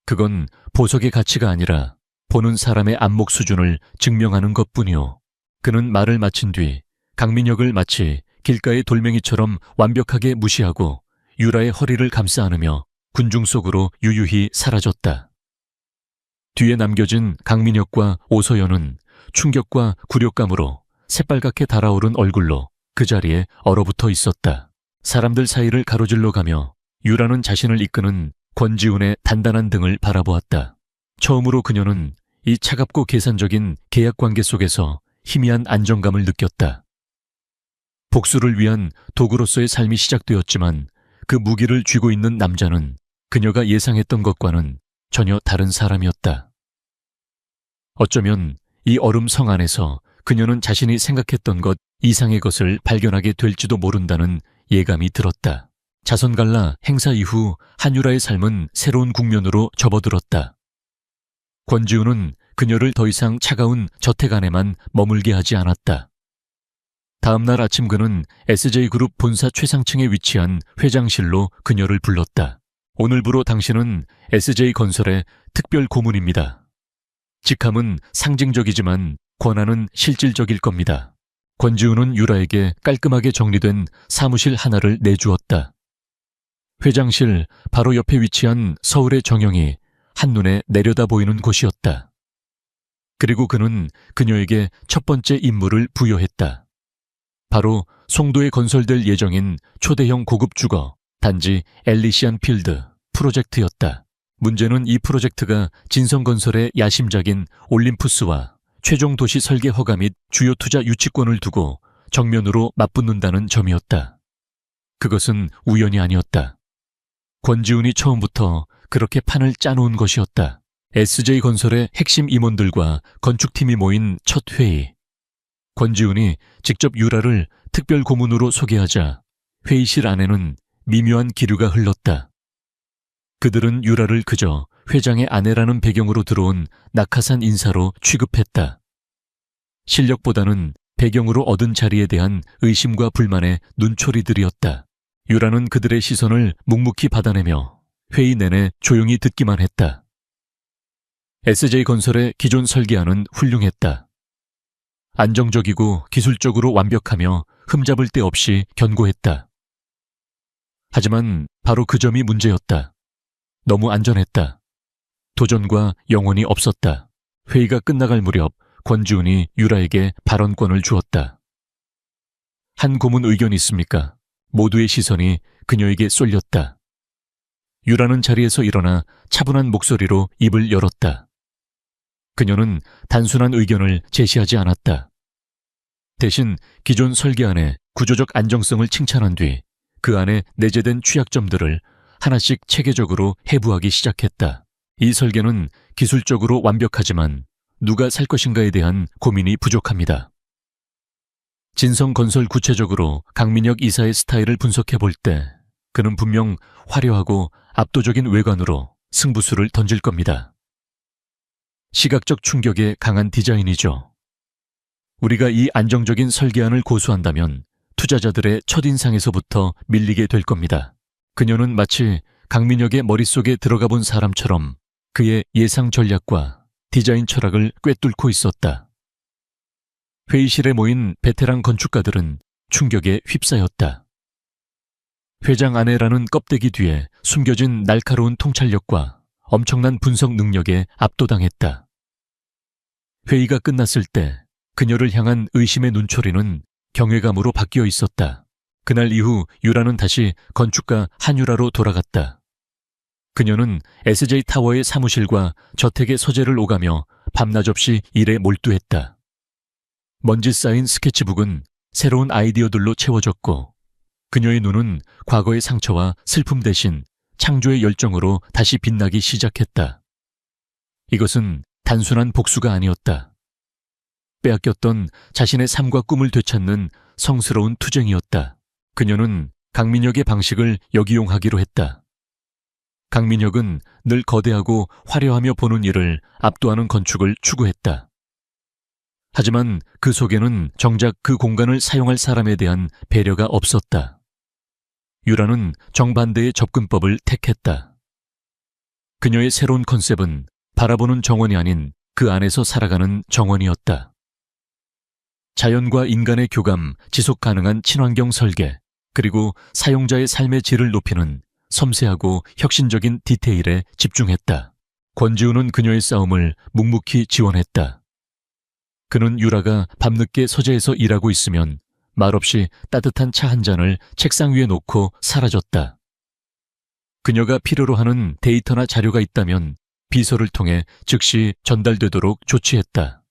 그건 보석의 가치가 아니라 보는 사람의 안목 수준을 증명하는 것뿐이오. 그는 말을 마친 뒤 강민혁을 마치 길가의 돌멩이처럼 완벽하게 무시하고 유라의 허리를 감싸 안으며 군중 속으로 유유히 사라졌다. 뒤에 남겨진 강민혁과 오서연은 충격과 굴욕감으로 새빨갛게 달아오른 얼굴로 그 자리에 얼어붙어 있었다. 사람들 사이를 가로질러 가며 유라는 자신을 이끄는 권지훈의 단단한 등을 바라보았다. 처음으로 그녀는 이 차갑고 계산적인 계약관계 속에서 희미한 안정감을 느꼈다. 복수를 위한 도구로서의 삶이 시작되었지만 그 무기를 쥐고 있는 남자는 그녀가 예상했던 것과는 전혀 다른 사람이었다. 어쩌면 이 얼음 성 안에서 그녀는 자신이 생각했던 것 이상의 것을 발견하게 될지도 모른다는 예감이 들었다. 자선갈라 행사 이후 한유라의 삶은 새로운 국면으로 접어들었다. 권지우는 그녀를 더 이상 차가운 저택 안에만 머물게 하지 않았다. 다음날 아침 그는 SJ그룹 본사 최상층에 위치한 회장실로 그녀를 불렀다. 오늘부로 당신은 SJ건설의 특별 고문입니다. 직함은 상징적이지만 권한은 실질적일 겁니다. 권지우는 유라에게 깔끔하게 정리된 사무실 하나를 내주었다. 회장실 바로 옆에 위치한 서울의 정영이 한눈에 내려다 보이는 곳이었다. 그리고 그는 그녀에게 첫 번째 임무를 부여했다. 바로 송도에 건설될 예정인 초대형 고급 주거 단지 엘리시안 필드 프로젝트였다. 문제는 이 프로젝트가 진성건설의 야심작인 올림푸스와 최종 도시 설계 허가 및 주요 투자 유치권을 두고 정면으로 맞붙는다는 점이었다. 그것은 우연이 아니었다. 권지훈이 처음부터 그렇게 판을 짜놓은 것이었다. SJ건설의 핵심 임원들과 건축팀이 모인 첫 회의. 권지훈이 직접 유라를 특별 고문으로 소개하자 회의실 안에는 미묘한 기류가 흘렀다. 그들은 유라를 그저 회장의 아내라는 배경으로 들어온 낙하산 인사로 취급했다. 실력보다는 배경으로 얻은 자리에 대한 의심과 불만의 눈초리들이었다. 유라는 그들의 시선을 묵묵히 받아내며 회의 내내 조용히 듣기만 했다. SJ건설의 기존 설계안은 훌륭했다. 안정적이고 기술적으로 완벽하며 흠잡을 데 없이 견고했다. 하지만 바로 그 점이 문제였다. 너무 안전했다. 도전과 영혼이 없었다. 회의가 끝나갈 무렵 권지훈이 유라에게 발언권을 주었다. 한 고문 의견 있습니까? 모두의 시선이 그녀에게 쏠렸다. 유라는 자리에서 일어나 차분한 목소리로 입을 열었다. 그녀는 단순한 의견을 제시하지 않았다. 대신 기존 설계안의 구조적 안정성을 칭찬한 뒤 그 안에 내재된 취약점들을 하나씩 체계적으로 해부하기 시작했다. 이 설계는 기술적으로 완벽하지만 누가 살 것인가에 대한 고민이 부족합니다. 진성건설 구체적으로 강민혁 이사의 스타일을 분석해 볼 때 그는 분명 화려하고 압도적인 외관으로 승부수를 던질 겁니다. 시각적 충격에 강한 디자인이죠. 우리가 이 안정적인 설계안을 고수한다면 투자자들의 첫인상에서부터 밀리게 될 겁니다. 그녀는 마치 강민혁의 머릿속에 들어가 본 사람처럼 그의 예상 전략과 디자인 철학을 꿰뚫고 있었다. 회의실에 모인 베테랑 건축가들은 충격에 휩싸였다. 회장 아내라는 껍데기 뒤에 숨겨진 날카로운 통찰력과 엄청난 분석 능력에 압도당했다. 회의가 끝났을 때 그녀를 향한 의심의 눈초리는 경외감으로 바뀌어 있었다. 그날 이후 유라는 다시 건축가 한유라로 돌아갔다. 그녀는 SJ타워의 사무실과 저택의 서재를 오가며 밤낮 없이 일에 몰두했다. 먼지 쌓인 스케치북은 새로운 아이디어들로 채워졌고 그녀의 눈은 과거의 상처와 슬픔 대신 창조의 열정으로 다시 빛나기 시작했다. 이것은 단순한 복수가 아니었다. 빼앗겼던 자신의 삶과 꿈을 되찾는 성스러운 투쟁이었다. 그녀는 강민혁의 방식을 역이용하기로 했다. 강민혁은 늘 거대하고 화려하며 보는 일을 압도하는 건축을 추구했다. 하지만 그 속에는 정작 그 공간을 사용할 사람에 대한 배려가 없었다. 유라는 정반대의 접근법을 택했다. 그녀의 새로운 컨셉은 바라보는 정원이 아닌 그 안에서 살아가는 정원이었다. 자연과 인간의 교감, 지속 가능한 친환경 설계, 그리고 사용자의 삶의 질을 높이는 섬세하고 혁신적인 디테일에 집중했다. 권지훈은 그녀의 싸움을 묵묵히 지원했다. 그는 유라가 밤늦게 서재에서 일하고 있으면 말없이 따뜻한 차 한 잔을 책상 위에 놓고 사라졌다. 그녀가 필요로 하는 데이터나 자료가 있다면 비서를 통해 즉시 전달되도록 조치했다.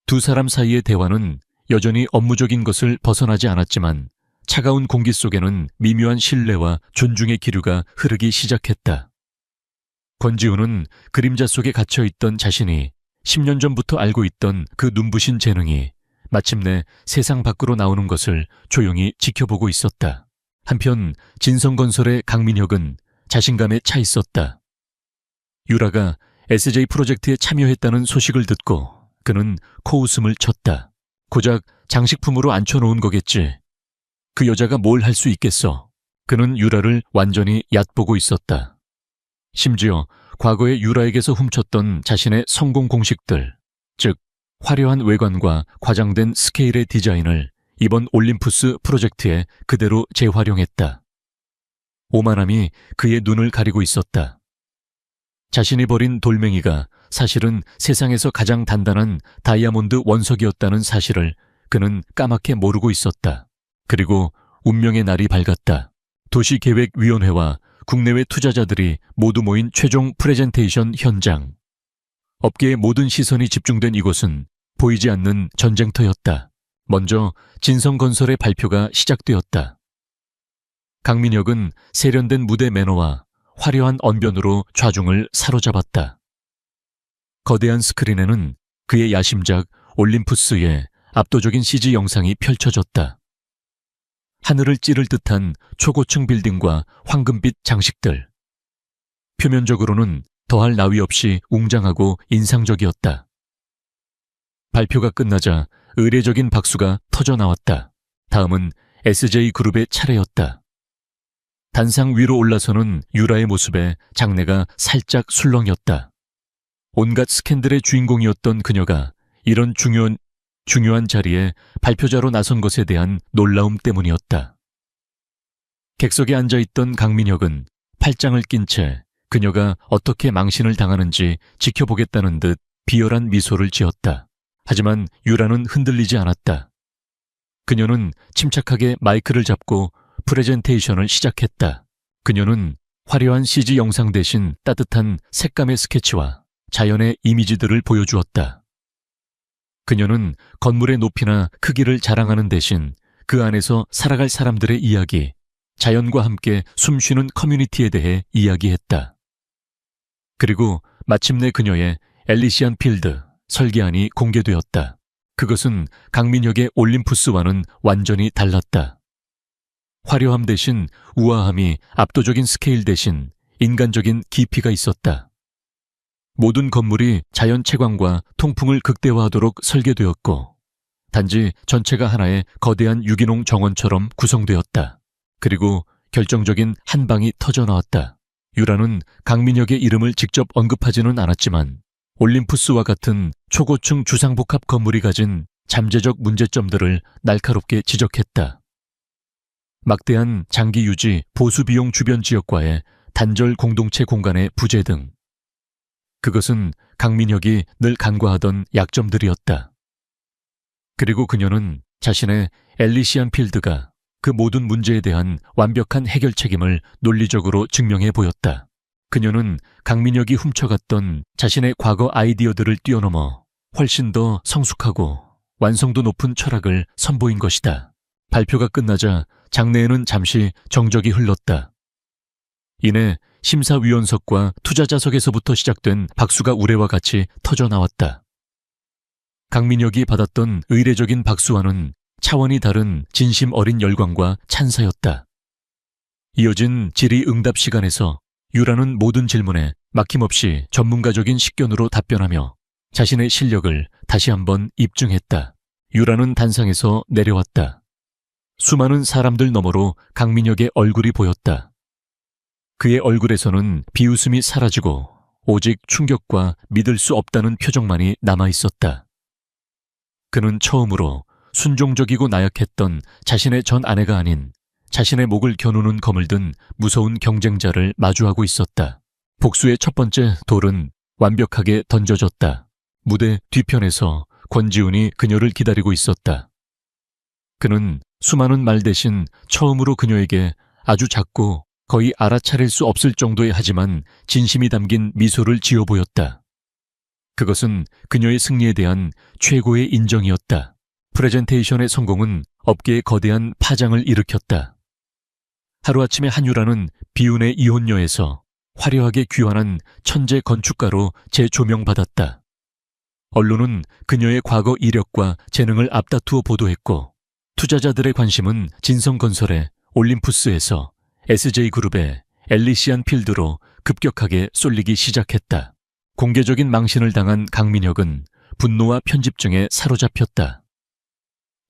두 사람 사이의 대화는 여전히 업무적인 것을 벗어나지 않았지만 차가운 공기 속에는 미묘한 신뢰와 존중의 기류가 흐르기 시작했다. 권지훈은 그림자 속에 갇혀있던 자신이 10년 전부터 알고 있던 그 눈부신 재능이 마침내 세상 밖으로 나오는 것을 조용히 지켜보고 있었다. 한편 진성건설의 강민혁은 자신감에 차 있었다. 유라가 SJ 프로젝트에 참여했다는 소식을 듣고 그는 코웃음을 쳤다. 고작 장식품으로 앉혀놓은 거겠지. 그 여자가 뭘 할 수 있겠어. 그는 유라를 완전히 얕보고 있었다. 심지어 과거에 유라에게서 훔쳤던 자신의 성공 공식들, 즉 화려한 외관과 과장된 스케일의 디자인을 이번 올림푸스 프로젝트에 그대로 재활용했다. 오만함이 그의 눈을 가리고 있었다. 자신이 버린 돌멩이가 사실은 세상에서 가장 단단한 다이아몬드 원석이었다는 사실을 그는 까맣게 모르고 있었다. 그리고 운명의 날이 밝았다. 도시계획위원회와 국내외 투자자들이 모두 모인 최종 프레젠테이션 현장. 업계의 모든 시선이 집중된 이곳은 보이지 않는 전쟁터였다. 먼저 진성건설의 발표가 시작되었다. 강민혁은 세련된 무대 매너와 화려한 언변으로 좌중을 사로잡았다. 거대한 스크린에는 그의 야심작 올림푸스의 압도적인 CG 영상이 펼쳐졌다. 하늘을 찌를 듯한 초고층 빌딩과 황금빛 장식들. 표면적으로는 더할 나위 없이 웅장하고 인상적이었다. 발표가 끝나자 의례적인 박수가 터져나왔다. 다음은 SJ그룹의 차례였다. 단상 위로 올라서는 유라의 모습에 장내가 살짝 술렁였다. 온갖 스캔들의 주인공이었던 그녀가 이런 중요한 자리에 발표자로 나선 것에 대한 놀라움 때문이었다. 객석에 앉아있던 강민혁은 팔짱을 낀 채 그녀가 어떻게 망신을 당하는지 지켜보겠다는 듯 비열한 미소를 지었다. 하지만 유라는 흔들리지 않았다. 그녀는 침착하게 마이크를 잡고 프레젠테이션을 시작했다. 그녀는 화려한 CG 영상 대신 따뜻한 색감의 스케치와 자연의 이미지들을 보여주었다. 그녀는 건물의 높이나 크기를 자랑하는 대신 그 안에서 살아갈 사람들의 이야기, 자연과 함께 숨쉬는 커뮤니티에 대해 이야기했다. 그리고 마침내 그녀의 엘리시안 필드 설계안이 공개되었다. 그것은 강민혁의 올림푸스와는 완전히 달랐다. 화려함 대신 우아함이 압도적인 스케일 대신 인간적인 깊이가 있었다. 모든 건물이 자연 채광과 통풍을 극대화하도록 설계되었고 단지 전체가 하나의 거대한 유기농 정원처럼 구성되었다. 그리고 결정적인 한 방이 터져나왔다. 유라는 강민혁의 이름을 직접 언급하지는 않았지만 올림푸스와 같은 초고층 주상복합 건물이 가진 잠재적 문제점들을 날카롭게 지적했다. 막대한 장기 유지 보수 비용 주변 지역과의 단절 공동체 공간의 부재 등 그것은 강민혁이 늘 간과하던 약점들이었다. 그리고 그녀는 자신의 엘리시안 필드가 그 모든 문제에 대한 완벽한 해결 책임을 논리적으로 증명해 보였다. 그녀는 강민혁이 훔쳐갔던 자신의 과거 아이디어들을 뛰어넘어 훨씬 더 성숙하고 완성도 높은 철학을 선보인 것이다. 발표가 끝나자 장내에는 잠시 정적이 흘렀다. 이내 심사위원석과 투자자석에서부터 시작된 박수가 우레와 같이 터져나왔다. 강민혁이 받았던 의례적인 박수와는 차원이 다른 진심 어린 열광과 찬사였다. 이어진 질의응답 시간에서 유라는 모든 질문에 막힘없이 전문가적인 식견으로 답변하며 자신의 실력을 다시 한번 입증했다. 유라는 단상에서 내려왔다. 수많은 사람들 너머로 강민혁의 얼굴이 보였다. 그의 얼굴에서는 비웃음이 사라지고 오직 충격과 믿을 수 없다는 표정만이 남아있었다. 그는 처음으로 순종적이고 나약했던 자신의 전 아내가 아닌 자신의 목을 겨누는 검을 든 무서운 경쟁자를 마주하고 있었다. 복수의 첫 번째 돌은 완벽하게 던져졌다. 무대 뒤편에서 권지훈이 그녀를 기다리고 있었다. 그는 수많은 말 대신 처음으로 그녀에게 아주 작고 거의 알아차릴 수 없을 정도의 하지만 진심이 담긴 미소를 지어 보였다. 그것은 그녀의 승리에 대한 최고의 인정이었다. 프레젠테이션의 성공은 업계에 거대한 파장을 일으켰다. 하루아침에 한유라는 비운의 이혼녀에서 화려하게 귀환한 천재 건축가로 재조명받았다. 언론은 그녀의 과거 이력과 재능을 앞다투어 보도했고 투자자들의 관심은 진성건설의 올림푸스에서 SJ그룹의 엘리시안 필드로 급격하게 쏠리기 시작했다. 공개적인 망신을 당한 강민혁은 분노와 편집증에 사로잡혔다.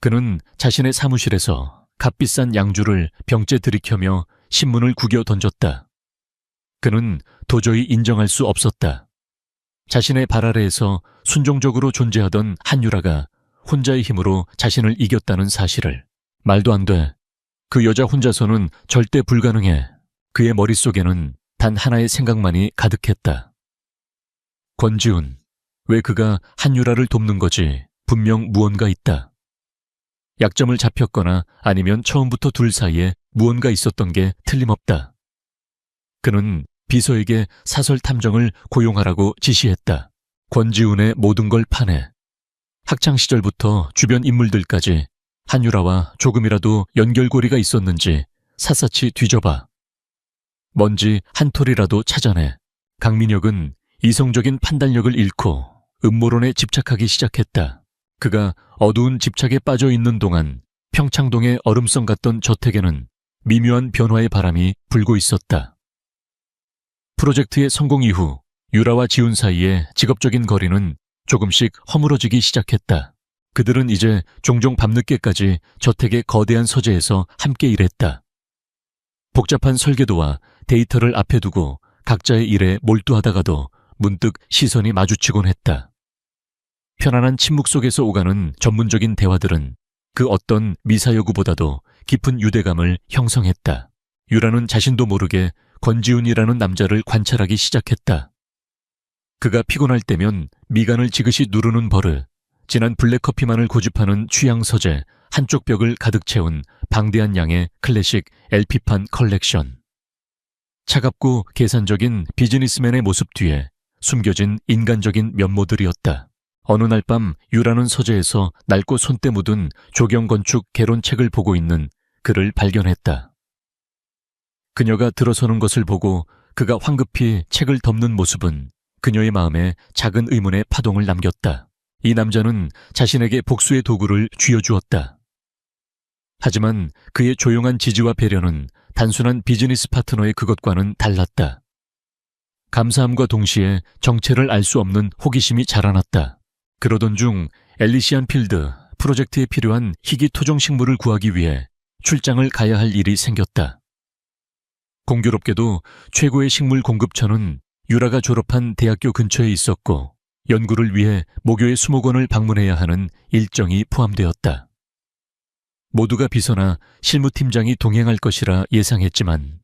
그는 자신의 사무실에서 값비싼 양주를 병째 들이켜며 신문을 구겨 던졌다. 그는 도저히 인정할 수 없었다. 자신의 발 아래에서 순종적으로 존재하던 한유라가 혼자의 힘으로 자신을 이겼다는 사실을. 말도 안 돼. 그 여자 혼자서는 절대 불가능해. 그의 머릿속에는 단 하나의 생각만이 가득했다. 권지훈. 왜 그가 한유라를 돕는 거지? 분명 무언가 있다. 약점을 잡혔거나 아니면 처음부터 둘 사이에 무언가 있었던 게 틀림없다. 그는 비서에게 사설 탐정을 고용하라고 지시했다. 권지훈의 모든 걸 파내. 학창 시절부터 주변 인물들까지 한유라와 조금이라도 연결고리가 있었는지 샅샅이 뒤져봐. 뭔지 한 톨이라도 찾아내. 강민혁은 이성적인 판단력을 잃고 음모론에 집착하기 시작했다. 그가 어두운 집착에 빠져 있는 동안 평창동의 얼음성 같던 저택에는 미묘한 변화의 바람이 불고 있었다. 프로젝트의 성공 이후 유라와 지훈 사이의 직업적인 거리는 조금씩 허물어지기 시작했다. 그들은 이제 종종 밤늦게까지 저택의 거대한 서재에서 함께 일했다. 복잡한 설계도와 데이터를 앞에 두고 각자의 일에 몰두하다가도 문득 시선이 마주치곤 했다. 편안한 침묵 속에서 오가는 전문적인 대화들은 그 어떤 미사여구보다도 깊은 유대감을 형성했다. 유라는 자신도 모르게 권지훈이라는 남자를 관찰하기 시작했다. 그가 피곤할 때면 미간을 지그시 누르는 버릇, 진한 블랙커피만을 고집하는 취향 서재, 한쪽 벽을 가득 채운 방대한 양의 클래식 LP판 컬렉션. 차갑고 계산적인 비즈니스맨의 모습 뒤에 숨겨진 인간적인 면모들이었다. 어느 날 밤 유라는 서재에서 낡고 손때 묻은 조경건축 개론책을 보고 있는 그를 발견했다. 그녀가 들어서는 것을 보고 그가 황급히 책을 덮는 모습은 그녀의 마음에 작은 의문의 파동을 남겼다. 이 남자는 자신에게 복수의 도구를 쥐어주었다. 하지만 그의 조용한 지지와 배려는 단순한 비즈니스 파트너의 그것과는 달랐다. 감사함과 동시에 정체를 알 수 없는 호기심이 자라났다. 그러던 중 엘리시안 필드 프로젝트에 필요한 희귀 토종 식물을 구하기 위해 출장을 가야 할 일이 생겼다. 공교롭게도 최고의 식물 공급처는 유라가 졸업한 대학교 근처에 있었고 연구를 위해 모교의 수목원을 방문해야 하는 일정이 포함되었다. 모두가 비서나 실무팀장이 동행할 것이라 예상했지만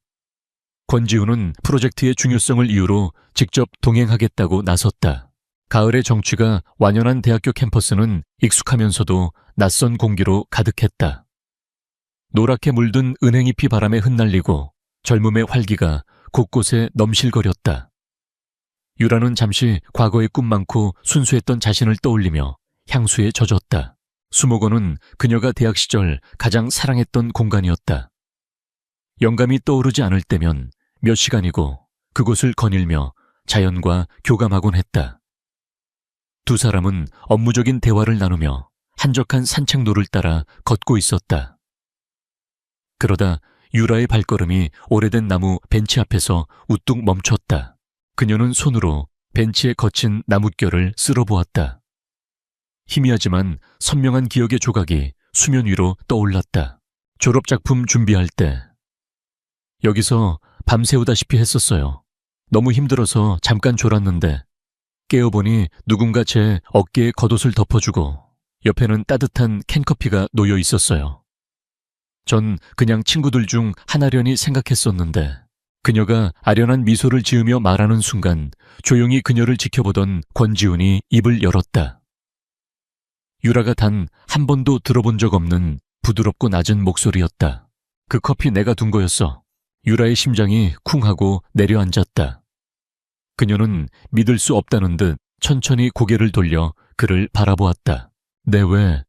권지훈은 프로젝트의 중요성을 이유로 직접 동행하겠다고 나섰다. 가을의 정취가 완연한 대학교 캠퍼스는 익숙하면서도 낯선 공기로 가득했다. 노랗게 물든 은행잎이 바람에 흩날리고 젊음의 활기가 곳곳에 넘실거렸다. 유라는 잠시 과거의 꿈 많고 순수했던 자신을 떠올리며 향수에 젖었다. 수목원은 그녀가 대학 시절 가장 사랑했던 공간이었다. 영감이 떠오르지 않을 때면 몇 시간이고 그곳을 거닐며 자연과 교감하곤 했다. 두 사람은 업무적인 대화를 나누며 한적한 산책로를 따라 걷고 있었다. 그러다 유라의 발걸음이 오래된 나무 벤치 앞에서 우뚝 멈췄다. 그녀는 손으로 벤치에 거친 나뭇결을 쓸어보았다. 희미하지만 선명한 기억의 조각이 수면 위로 떠올랐다. 졸업작품 준비할 때 여기서 밤새우다시피 했었어요. 너무 힘들어서 잠깐 졸았는데 깨어보니 누군가 제 어깨에 겉옷을 덮어주고 옆에는 따뜻한 캔커피가 놓여 있었어요. 전 그냥 친구들 중 하나려니 생각했었는데 그녀가 아련한 미소를 지으며 말하는 순간 조용히 그녀를 지켜보던 권지훈이 입을 열었다. 유라가 단 한 번도 들어본 적 없는 부드럽고 낮은 목소리였다. 그 커피 내가 둔 거였어. 유라의 심장이 쿵 하고 내려앉았다. 그녀는 믿을 수 없다는 듯 천천히 고개를 돌려 그를 바라보았다. 네, 왜?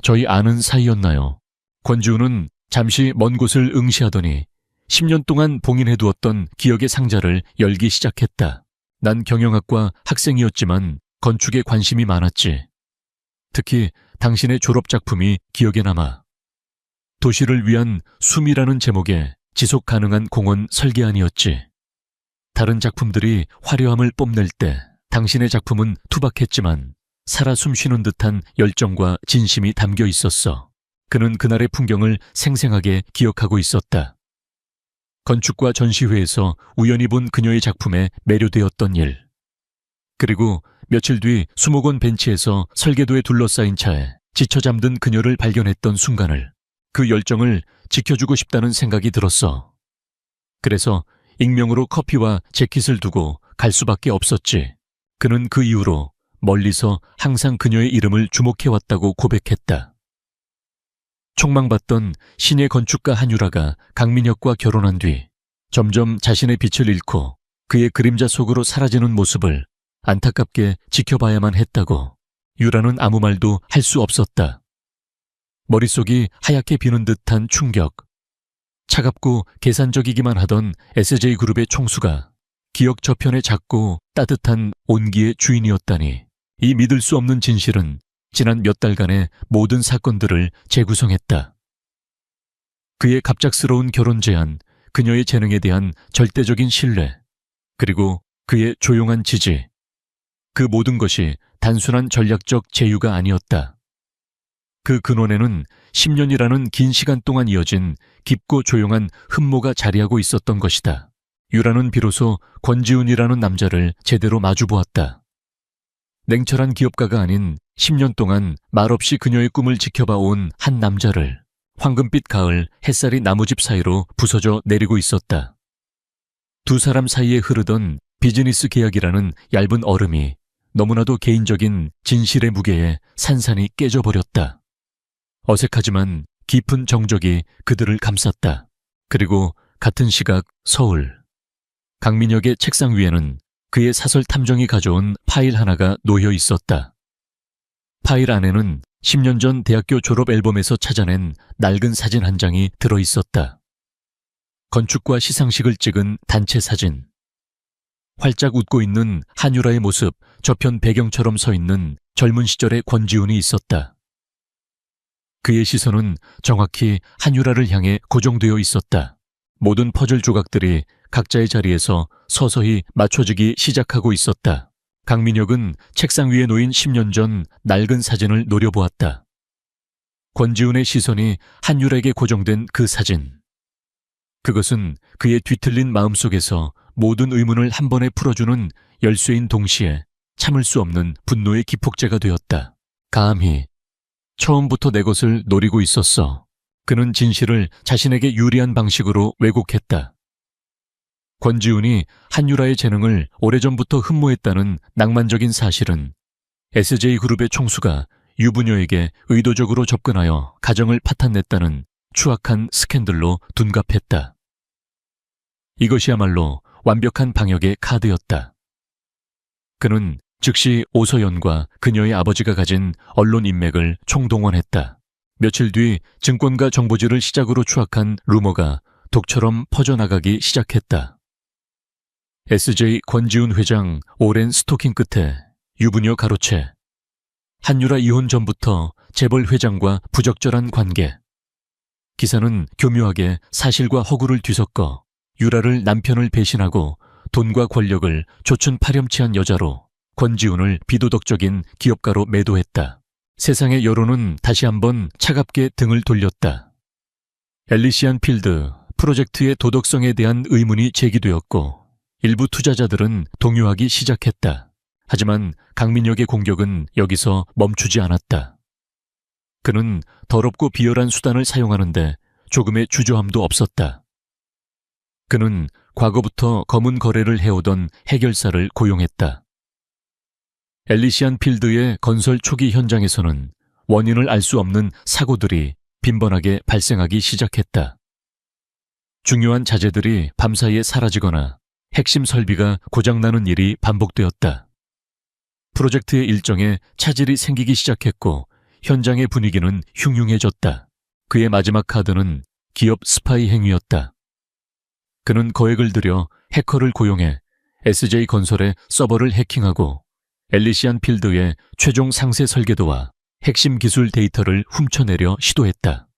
저희 아는 사이였나요? 권지훈은 잠시 먼 곳을 응시하더니 10년 동안 봉인해두었던 기억의 상자를 열기 시작했다. 난 경영학과 학생이었지만 건축에 관심이 많았지. 특히 당신의 졸업작품이 기억에 남아. 도시를 위한 숨이라는 제목의 지속 가능한 공원 설계안이었지. 다른 작품들이 화려함을 뽐낼 때 당신의 작품은 투박했지만 살아 숨쉬는 듯한 열정과 진심이 담겨 있었어. 그는 그날의 풍경을 생생하게 기억하고 있었다. 건축과 전시회에서 우연히 본 그녀의 작품에 매료되었던 일. 그리고 며칠 뒤 수목원 벤치에서 설계도에 둘러싸인 차에 지쳐 잠든 그녀를 발견했던 순간을, 그 열정을 지켜주고 싶다는 생각이 들었어. 그래서 익명으로 커피와 재킷을 두고 갈 수밖에 없었지. 그는 그 이후로 멀리서 항상 그녀의 이름을 주목해왔다고 고백했다. 촉망받던 신예 건축가 한유라가 강민혁과 결혼한 뒤 점점 자신의 빛을 잃고 그의 그림자 속으로 사라지는 모습을 안타깝게 지켜봐야만 했다고 유라는 아무 말도 할 수 없었다. 머릿속이 하얗게 비는 듯한 충격. 차갑고 계산적이기만 하던 SJ그룹의 총수가 기억 저편의 작고 따뜻한 온기의 주인이었다니. 이 믿을 수 없는 진실은 지난 몇 달간의 모든 사건들을 재구성했다. 그의 갑작스러운 결혼 제안, 그녀의 재능에 대한 절대적인 신뢰, 그리고 그의 조용한 지지. 그 모든 것이 단순한 전략적 제휴가 아니었다. 그 근원에는 10년이라는 긴 시간 동안 이어진 깊고 조용한 흠모가 자리하고 있었던 것이다. 유라는 비로소 권지훈이라는 남자를 제대로 마주보았다. 냉철한 기업가가 아닌 10년 동안 말없이 그녀의 꿈을 지켜봐온 한 남자를 황금빛 가을 햇살이 나무집 사이로 부서져 내리고 있었다. 두 사람 사이에 흐르던 비즈니스 계약이라는 얇은 얼음이 너무나도 개인적인 진실의 무게에 산산이 깨져버렸다. 어색하지만 깊은 정적이 그들을 감쌌다. 그리고 같은 시각 서울. 강민혁의 책상 위에는 그의 사설 탐정이 가져온 파일 하나가 놓여 있었다. 파일 안에는 10년 전 대학교 졸업 앨범에서 찾아낸 낡은 사진 한 장이 들어 있었다. 건축과 시상식을 찍은 단체 사진. 활짝 웃고 있는 한유라의 모습, 저편 배경처럼 서 있는 젊은 시절의 권지훈이 있었다. 그의 시선은 정확히 한유라를 향해 고정되어 있었다. 모든 퍼즐 조각들이 각자의 자리에서 서서히 맞춰지기 시작하고 있었다. 강민혁은 책상 위에 놓인 10년 전 낡은 사진을 노려보았다. 권지훈의 시선이 한유라에게 고정된 그 사진. 그것은 그의 뒤틀린 마음속에서 모든 의문을 한 번에 풀어주는 열쇠인 동시에 참을 수 없는 분노의 기폭제가 되었다. 감히 처음부터 내 것을 노리고 있었어. 그는 진실을 자신에게 유리한 방식으로 왜곡했다. 권지훈이 한유라의 재능을 오래전부터 흠모했다는 낭만적인 사실은 SJ그룹의 총수가 유부녀에게 의도적으로 접근하여 가정을 파탄냈다는 추악한 스캔들로 둔갑했다. 이것이야말로 완벽한 방역의 카드였다. 그는 즉시 오서연과 그녀의 아버지가 가진 언론 인맥을 총동원했다. 며칠 뒤 증권가 정보지를 시작으로 추악한 루머가 독처럼 퍼져나가기 시작했다. SJ 권지훈 회장 오랜 스토킹 끝에 유부녀 가로채. 한유라 이혼 전부터 재벌 회장과 부적절한 관계. 기사는 교묘하게 사실과 허구를 뒤섞어 유라를 남편을 배신하고 돈과 권력을 조춘 파렴치한 여자로 권지훈을 비도덕적인 기업가로 매도했다. 세상의 여론은 다시 한번 차갑게 등을 돌렸다. 엘리시안 필드 프로젝트의 도덕성에 대한 의문이 제기되었고 일부 투자자들은 동요하기 시작했다. 하지만 강민혁의 공격은 여기서 멈추지 않았다. 그는 더럽고 비열한 수단을 사용하는데 조금의 주저함도 없었다. 그는 과거부터 검은 거래를 해오던 해결사를 고용했다. 엘리시안 필드의 건설 초기 현장에서는 원인을 알 수 없는 사고들이 빈번하게 발생하기 시작했다. 중요한 자재들이 밤사이에 사라지거나 핵심 설비가 고장나는 일이 반복되었다. 프로젝트의 일정에 차질이 생기기 시작했고 현장의 분위기는 흉흉해졌다. 그의 마지막 카드는 기업 스파이 행위였다. 그는 거액을 들여 해커를 고용해 SJ건설의 서버를 해킹하고 엘리시안 필드의 최종 상세 설계도와 핵심 기술 데이터를 훔쳐내려 시도했다.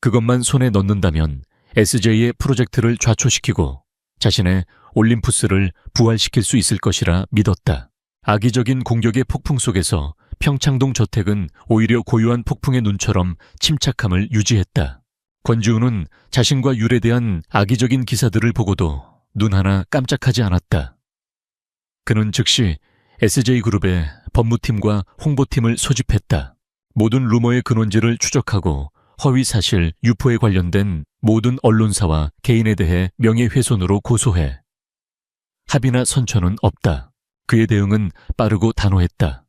그것만 손에 넣는다면 SJ의 프로젝트를 좌초시키고 자신의 올림푸스를 부활시킬 수 있을 것이라 믿었다. 악의적인 공격의 폭풍 속에서 평창동 저택은 오히려 고유한 폭풍의 눈처럼 침착함을 유지했다. 권지우는 자신과 율에 대한 악의적인 기사들을 보고도 눈 하나 깜짝하지 않았다. 그는 즉시 SJ그룹의 법무팀과 홍보팀을 소집했다. 모든 루머의 근원지를 추적하고 허위 사실, 유포에 관련된 모든 언론사와 개인에 대해 명예훼손으로 고소해. 합의나 선처는 없다. 그의 대응은 빠르고 단호했다.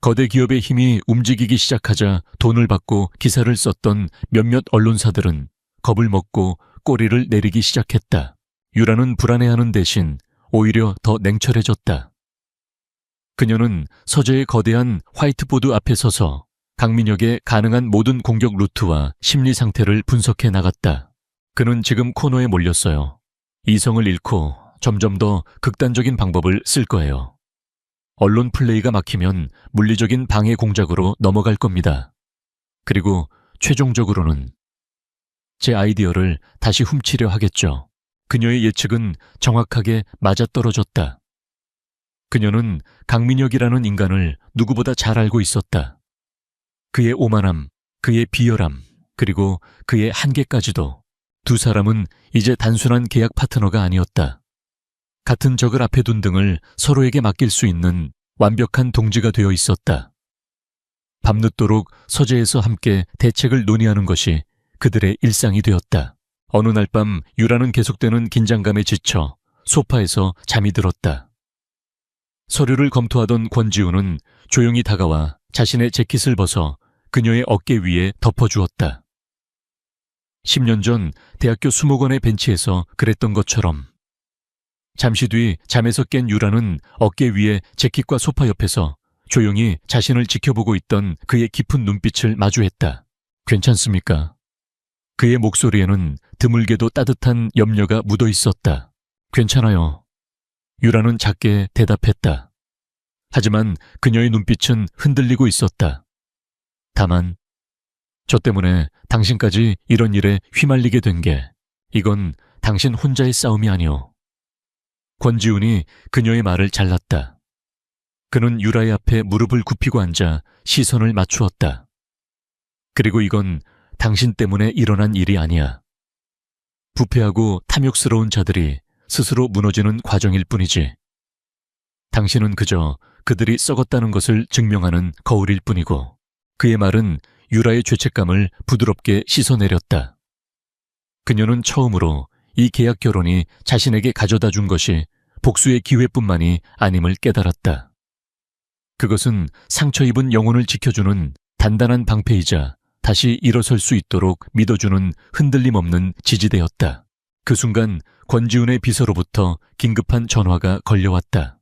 거대 기업의 힘이 움직이기 시작하자 돈을 받고 기사를 썼던 몇몇 언론사들은 겁을 먹고 꼬리를 내리기 시작했다. 유라는 불안해하는 대신 오히려 더 냉철해졌다. 그녀는 서재의 거대한 화이트보드 앞에 서서 강민혁의 가능한 모든 공격 루트와 심리 상태를 분석해 나갔다. 그는 지금 코너에 몰렸어요. 이성을 잃고 점점 더 극단적인 방법을 쓸 거예요. 언론 플레이가 막히면 물리적인 방해 공작으로 넘어갈 겁니다. 그리고 최종적으로는 제 아이디어를 다시 훔치려 하겠죠. 그녀의 예측은 정확하게 맞아떨어졌다. 그녀는 강민혁이라는 인간을 누구보다 잘 알고 있었다. 그의 오만함, 그의 비열함, 그리고 그의 한계까지도. 두 사람은 이제 단순한 계약 파트너가 아니었다. 같은 적을 앞에 둔 등을 서로에게 맡길 수 있는 완벽한 동지가 되어 있었다. 밤늦도록 서재에서 함께 대책을 논의하는 것이 그들의 일상이 되었다. 어느 날 밤 유라는 계속되는 긴장감에 지쳐 소파에서 잠이 들었다. 서류를 검토하던 권지우는 조용히 다가와 자신의 재킷을 벗어 그녀의 어깨 위에 덮어주었다. 10년 전 대학교 수목원의 벤치에서 그랬던 것처럼. 잠시 뒤 잠에서 깬 유라는 어깨 위에 재킷과 소파 옆에서 조용히 자신을 지켜보고 있던 그의 깊은 눈빛을 마주했다. 괜찮습니까? 그의 목소리에는 드물게도 따뜻한 염려가 묻어 있었다. 괜찮아요. 유라는 작게 대답했다. 하지만 그녀의 눈빛은 흔들리고 있었다. 다만 저 때문에 당신까지 이런 일에 휘말리게 된 게 이건 당신 혼자의 싸움이 아니오. 권지훈이 그녀의 말을 잘랐다. 그는 유라의 앞에 무릎을 굽히고 앉아 시선을 맞추었다. 그리고 이건 당신 때문에 일어난 일이 아니야. 부패하고 탐욕스러운 자들이 스스로 무너지는 과정일 뿐이지. 당신은 그저 그들이 썩었다는 것을 증명하는 거울일 뿐이고. 그의 말은 유라의 죄책감을 부드럽게 씻어내렸다. 그녀는 처음으로 이 계약 결혼이 자신에게 가져다 준 것이 복수의 기회뿐만이 아님을 깨달았다. 그것은 상처 입은 영혼을 지켜주는 단단한 방패이자 다시 일어설 수 있도록 믿어주는 흔들림 없는 지지대였다. 그 순간 권지훈의 비서로부터 긴급한 전화가 걸려왔다.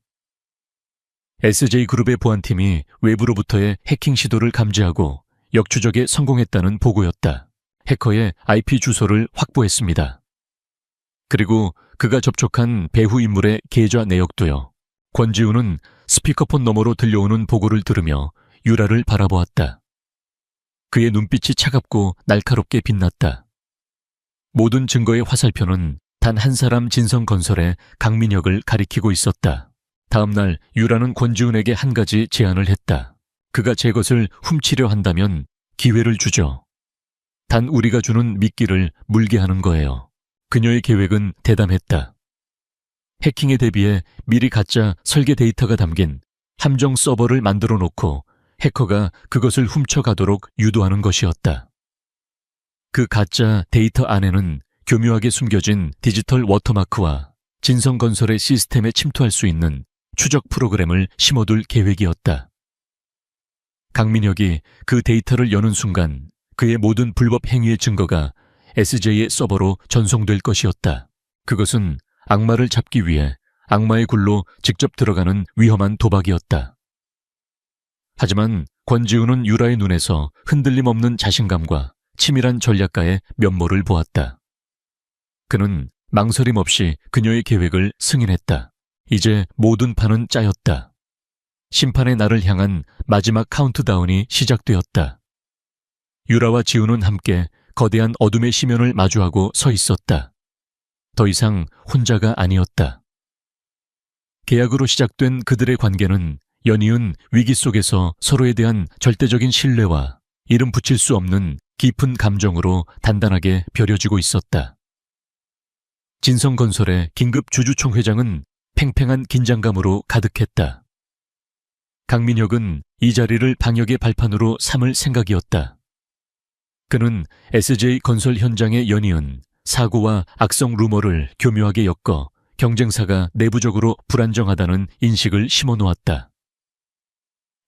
SJ그룹의 보안팀이 외부로부터의 해킹 시도를 감지하고 역추적에 성공했다는 보고였다. 해커의 IP 주소를 확보했습니다. 그리고 그가 접촉한 배후 인물의 계좌 내역도요. 권지훈은 스피커폰 너머로 들려오는 보고를 들으며 유라를 바라보았다. 그의 눈빛이 차갑고 날카롭게 빛났다. 모든 증거의 화살표는 단 한 사람 진성건설의 강민혁을 가리키고 있었다. 다음 날 유라는 권지훈에게 한 가지 제안을 했다. 그가 제 것을 훔치려 한다면 기회를 주죠. 단 우리가 주는 미끼를 물게 하는 거예요. 그녀의 계획은 대담했다. 해킹에 대비해 미리 가짜 설계 데이터가 담긴 함정 서버를 만들어 놓고 해커가 그것을 훔쳐가도록 유도하는 것이었다. 그 가짜 데이터 안에는 교묘하게 숨겨진 디지털 워터마크와 진성건설의 시스템에 침투할 수 있는 추적 프로그램을 심어둘 계획이었다. 강민혁이 그 데이터를 여는 순간 그의 모든 불법 행위의 증거가 SJ의 서버로 전송될 것이었다. 그것은 악마를 잡기 위해 악마의 굴로 직접 들어가는 위험한 도박이었다. 하지만 권지훈은 유라의 눈에서 흔들림 없는 자신감과 치밀한 전략가의 면모를 보았다. 그는 망설임 없이 그녀의 계획을 승인했다. 이제 모든 판은 짜였다. 심판의 날을 향한 마지막 카운트다운이 시작되었다. 유라와 지우는 함께 거대한 어둠의 시면을 마주하고 서 있었다. 더 이상 혼자가 아니었다. 계약으로 시작된 그들의 관계는 연이은 위기 속에서 서로에 대한 절대적인 신뢰와 이름 붙일 수 없는 깊은 감정으로 단단하게 벼려지고 있었다. 진성건설의 긴급 주주총회장은 팽팽한 긴장감으로 가득했다. 강민혁은 이 자리를 방역의 발판으로 삼을 생각이었다. 그는 SJ건설 현장에 연이은 사고와 악성 루머를 교묘하게 엮어 경쟁사가 내부적으로 불안정하다는 인식을 심어놓았다.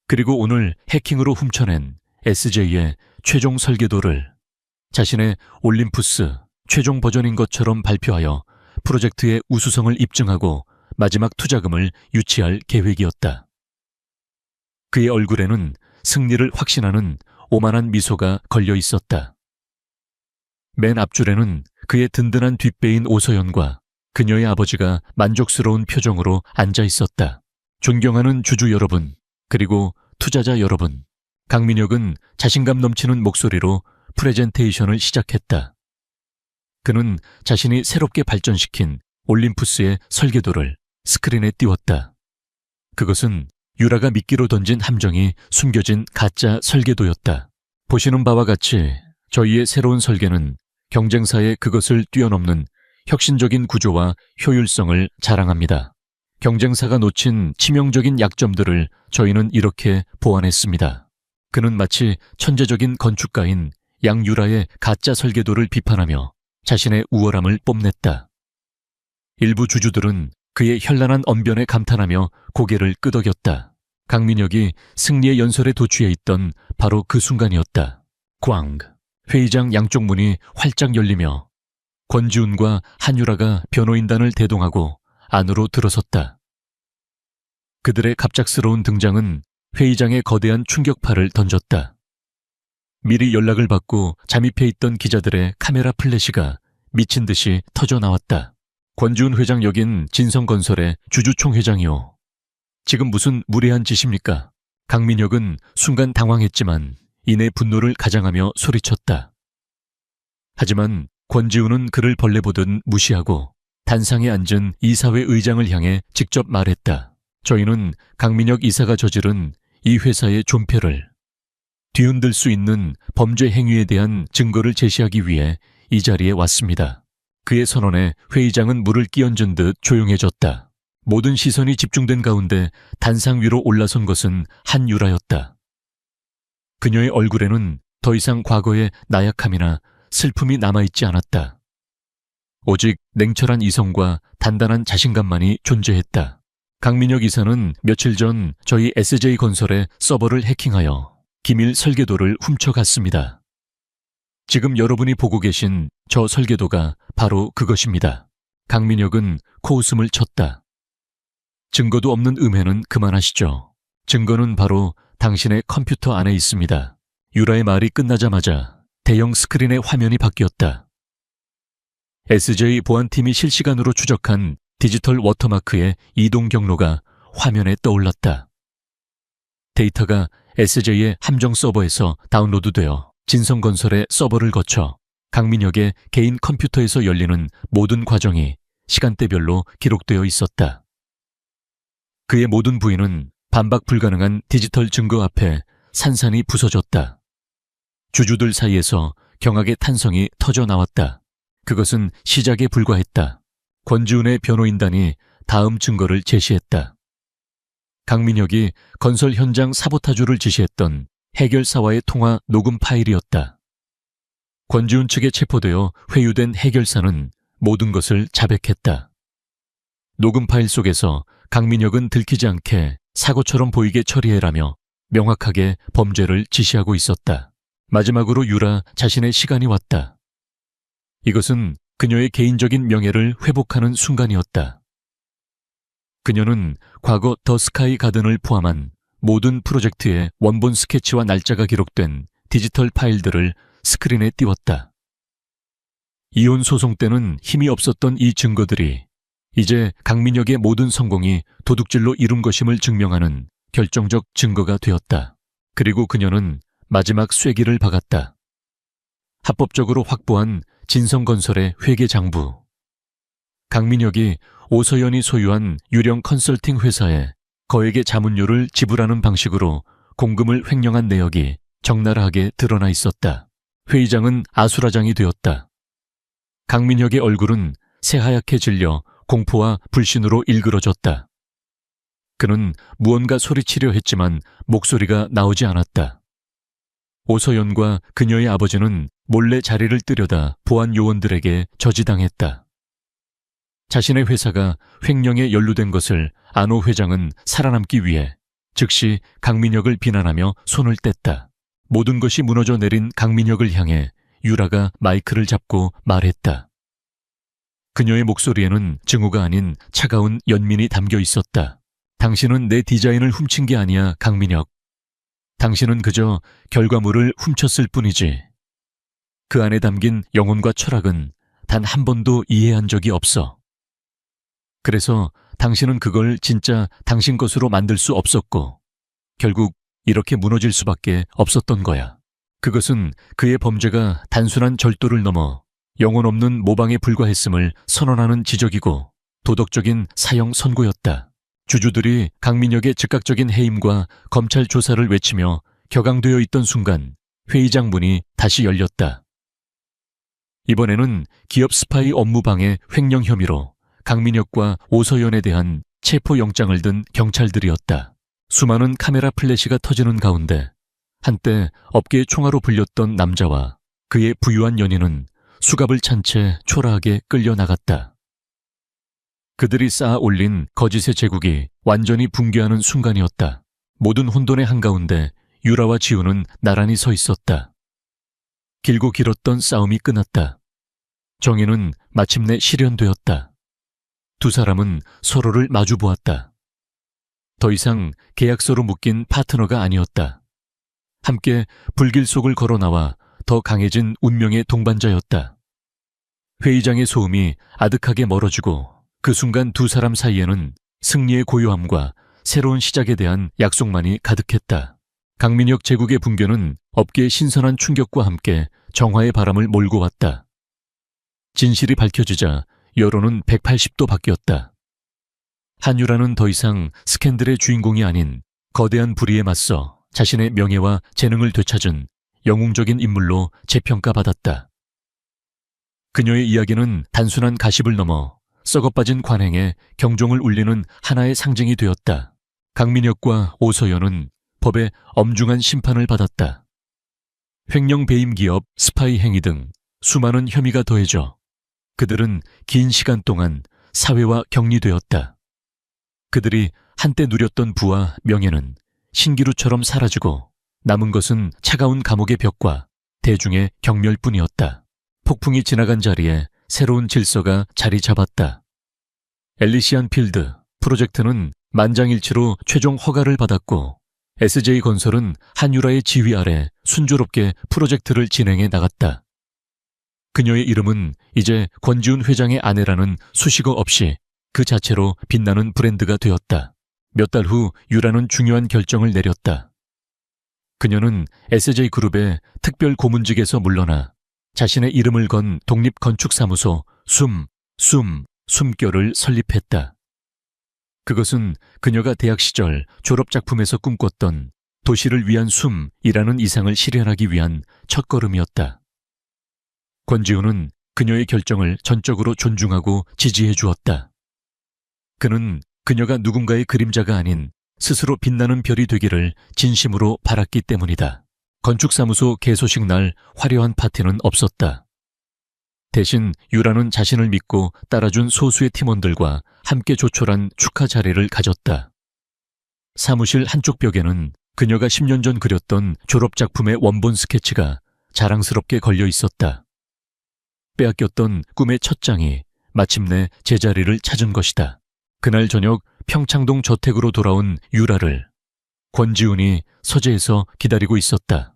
그리고 오늘 해킹으로 훔쳐낸 SJ의 최종 설계도를 자신의 올림푸스 최종 버전인 것처럼 발표하여 프로젝트의 우수성을 입증하고 마지막 투자금을 유치할 계획이었다. 그의 얼굴에는 승리를 확신하는 오만한 미소가 걸려 있었다. 맨 앞줄에는 그의 든든한 뒷배인 오서연과 그녀의 아버지가 만족스러운 표정으로 앉아 있었다. 존경하는 주주 여러분, 그리고 투자자 여러분, 강민혁은 자신감 넘치는 목소리로 프레젠테이션을 시작했다. 그는 자신이 새롭게 발전시킨 올림푸스의 설계도를 스크린에 띄웠다. 그것은 유라가 미끼로 던진 함정이 숨겨진 가짜 설계도였다. 보시는 바와 같이 저희의 새로운 설계는 경쟁사의 그것을 뛰어넘는 혁신적인 구조와 효율성을 자랑합니다. 경쟁사가 놓친 치명적인 약점들을 저희는 이렇게 보완했습니다. 그는 마치 천재적인 건축가인 양유라의 가짜 설계도를 비판하며 자신의 우월함을 뽐냈다. 일부 주주들은 그의 현란한 언변에 감탄하며 고개를 끄덕였다. 강민혁이 승리의 연설에 도취해 있던 바로 그 순간이었다. 꽝! 회의장 양쪽 문이 활짝 열리며 권지훈과 한유라가 변호인단을 대동하고 안으로 들어섰다. 그들의 갑작스러운 등장은 회의장에 거대한 충격파를 던졌다. 미리 연락을 받고 잠입해 있던 기자들의 카메라 플래시가 미친 듯이 터져 나왔다. 권지훈 회장 여긴 진성건설의 주주총회장이요. 지금 무슨 무례한 짓입니까? 강민혁은 순간 당황했지만 이내 분노를 가장하며 소리쳤다. 하지만 권지훈은 그를 벌레 보듯 무시하고 단상에 앉은 이사회 의장을 향해 직접 말했다. 저희는 강민혁 이사가 저지른 이 회사의 존폐를 뒤흔들 수 있는 범죄 행위에 대한 증거를 제시하기 위해 이 자리에 왔습니다. 그의 선언에 회의장은 물을 끼얹은 듯 조용해졌다. 모든 시선이 집중된 가운데 단상 위로 올라선 것은 한유라였다. 그녀의 얼굴에는 더 이상 과거의 나약함이나 슬픔이 남아있지 않았다. 오직 냉철한 이성과 단단한 자신감만이 존재했다. 강민혁 이사는 며칠 전 저희 SJ건설의 서버를 해킹하여 기밀 설계도를 훔쳐갔습니다. 지금 여러분이 보고 계신 저 설계도가 바로 그것입니다. 강민혁은 코웃음을 쳤다. 증거도 없는 음해는 그만하시죠. 증거는 바로 당신의 컴퓨터 안에 있습니다. 유라의 말이 끝나자마자 대형 스크린의 화면이 바뀌었다. SJ 보안팀이 실시간으로 추적한 디지털 워터마크의 이동 경로가 화면에 떠올랐다. 데이터가 SJ의 함정 서버에서 다운로드되어 진성건설의 서버를 거쳐 강민혁의 개인 컴퓨터에서 열리는 모든 과정이 시간대별로 기록되어 있었다. 그의 모든 부위는 반박 불가능한 디지털 증거 앞에 산산이 부서졌다. 주주들 사이에서 경악의 탄성이 터져 나왔다. 그것은 시작에 불과했다. 권지훈의 변호인단이 다음 증거를 제시했다. 강민혁이 건설 현장 사보타주를 지시했던 해결사와의 통화 녹음 파일이었다. 권지훈 측에 체포되어 회유된 해결사는 모든 것을 자백했다. 녹음 파일 속에서 강민혁은 들키지 않게 사고처럼 보이게 처리해라며 명확하게 범죄를 지시하고 있었다. 마지막으로 유라 자신의 시간이 왔다. 이것은 그녀의 개인적인 명예를 회복하는 순간이었다. 그녀는 과거 더 스카이 가든을 포함한 모든 프로젝트의 원본 스케치와 날짜가 기록된 디지털 파일들을 스크린에 띄웠다. 이혼 소송 때는 힘이 없었던 이 증거들이 이제 강민혁의 모든 성공이 도둑질로 이룬 것임을 증명하는 결정적 증거가 되었다. 그리고 그녀는 마지막 쐐기를 박았다. 합법적으로 확보한 진성건설의 회계장부. 강민혁이 오서연이 소유한 유령 컨설팅 회사에 거액의 자문료를 지불하는 방식으로 공금을 횡령한 내역이 적나라하게 드러나 있었다. 회의장은 아수라장이 되었다. 강민혁의 얼굴은 새하얗게 질려 공포와 불신으로 일그러졌다. 그는 무언가 소리치려 했지만 목소리가 나오지 않았다. 오서연과 그녀의 아버지는 몰래 자리를 뜨려다 보안 요원들에게 저지당했다. 자신의 회사가 횡령에 연루된 것을 안호 회장은 살아남기 위해 즉시 강민혁을 비난하며 손을 뗐다. 모든 것이 무너져 내린 강민혁을 향해 유라가 마이크를 잡고 말했다. 그녀의 목소리에는 증오가 아닌 차가운 연민이 담겨 있었다. 당신은 내 디자인을 훔친 게 아니야, 강민혁. 당신은 그저 결과물을 훔쳤을 뿐이지. 그 안에 담긴 영혼과 철학은 단 한 번도 이해한 적이 없어. 그래서 당신은 그걸 진짜 당신 것으로 만들 수 없었고 결국 이렇게 무너질 수밖에 없었던 거야. 그것은 그의 범죄가 단순한 절도를 넘어 영혼 없는 모방에 불과했음을 선언하는 지적이고 도덕적인 사형 선고였다. 주주들이 강민혁의 즉각적인 해임과 검찰 조사를 외치며 격앙되어 있던 순간 회의장 문이 다시 열렸다. 이번에는 기업 스파이 업무방해 횡령 혐의로 강민혁과 오서연에 대한 체포영장을 든 경찰들이었다. 수많은 카메라 플래시가 터지는 가운데 한때 업계의 총아로 불렸던 남자와 그의 부유한 연인은 수갑을 찬 채 초라하게 끌려나갔다. 그들이 쌓아 올린 거짓의 제국이 완전히 붕괴하는 순간이었다. 모든 혼돈의 한가운데 유라와 지우는 나란히 서 있었다. 길고 길었던 싸움이 끝났다. 정의는 마침내 실현되었다. 두 사람은 서로를 마주 보았다. 더 이상 계약서로 묶인 파트너가 아니었다. 함께 불길 속을 걸어 나와 더 강해진 운명의 동반자였다. 회의장의 소음이 아득하게 멀어지고 그 순간 두 사람 사이에는 승리의 고요함과 새로운 시작에 대한 약속만이 가득했다. 강민혁 제국의 붕괴는 업계의 신선한 충격과 함께 정화의 바람을 몰고 왔다. 진실이 밝혀지자 여론은 180도 바뀌었다. 한유라는 더 이상 스캔들의 주인공이 아닌 거대한 불의에 맞서 자신의 명예와 재능을 되찾은 영웅적인 인물로 재평가받았다. 그녀의 이야기는 단순한 가십을 넘어 썩어빠진 관행에 경종을 울리는 하나의 상징이 되었다. 강민혁과 오서연은 법의 엄중한 심판을 받았다. 횡령 배임 기업, 스파이 행위 등 수많은 혐의가 더해져 그들은 긴 시간 동안 사회와 격리되었다. 그들이 한때 누렸던 부와 명예는 신기루처럼 사라지고 남은 것은 차가운 감옥의 벽과 대중의 경멸뿐이었다. 폭풍이 지나간 자리에 새로운 질서가 자리 잡았다. 엘리시안 필드 프로젝트는 만장일치로 최종 허가를 받았고 SJ건설은 한유라의 지휘 아래 순조롭게 프로젝트를 진행해 나갔다. 그녀의 이름은 이제 권지훈 회장의 아내라는 수식어 없이 그 자체로 빛나는 브랜드가 되었다. 몇 달 후 유라는 중요한 결정을 내렸다. 그녀는 SJ그룹의 특별 고문직에서 물러나 자신의 이름을 건 독립건축사무소 숨결을 설립했다. 그것은 그녀가 대학 시절 졸업작품에서 꿈꿨던 도시를 위한 숨이라는 이상을 실현하기 위한 첫걸음이었다. 권지훈은 그녀의 결정을 전적으로 존중하고 지지해 주었다. 그는 그녀가 누군가의 그림자가 아닌 스스로 빛나는 별이 되기를 진심으로 바랐기 때문이다. 건축사무소 개소식 날 화려한 파티는 없었다. 대신 유라는 자신을 믿고 따라준 소수의 팀원들과 함께 조촐한 축하 자리를 가졌다. 사무실 한쪽 벽에는 그녀가 10년 전 그렸던 졸업작품의 원본 스케치가 자랑스럽게 걸려 있었다. 빼앗겼던 꿈의 첫 장이 마침내 제자리를 찾은 것이다. 그날 저녁 평창동 저택으로 돌아온 유라를 권지훈이 서재에서 기다리고 있었다.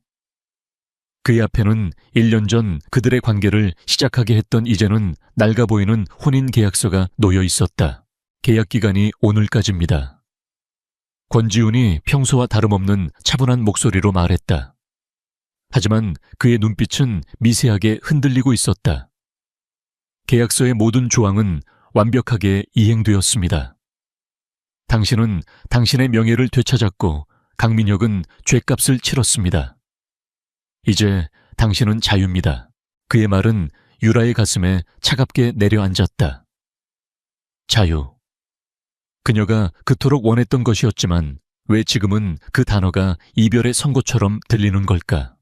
그의 앞에는 1년 전 그들의 관계를 시작하게 했던 이제는 낡아 보이는 혼인 계약서가 놓여 있었다. 계약 기간이 오늘까지입니다. 권지훈이 평소와 다름없는 차분한 목소리로 말했다. 하지만 그의 눈빛은 미세하게 흔들리고 있었다. 계약서의 모든 조항은 완벽하게 이행되었습니다. 당신은 당신의 명예를 되찾았고 강민혁은 죗값을 치렀습니다. 이제 당신은 자유입니다. 그의 말은 유라의 가슴에 차갑게 내려앉았다. 자유. 그녀가 그토록 원했던 것이었지만 왜 지금은 그 단어가 이별의 선고처럼 들리는 걸까?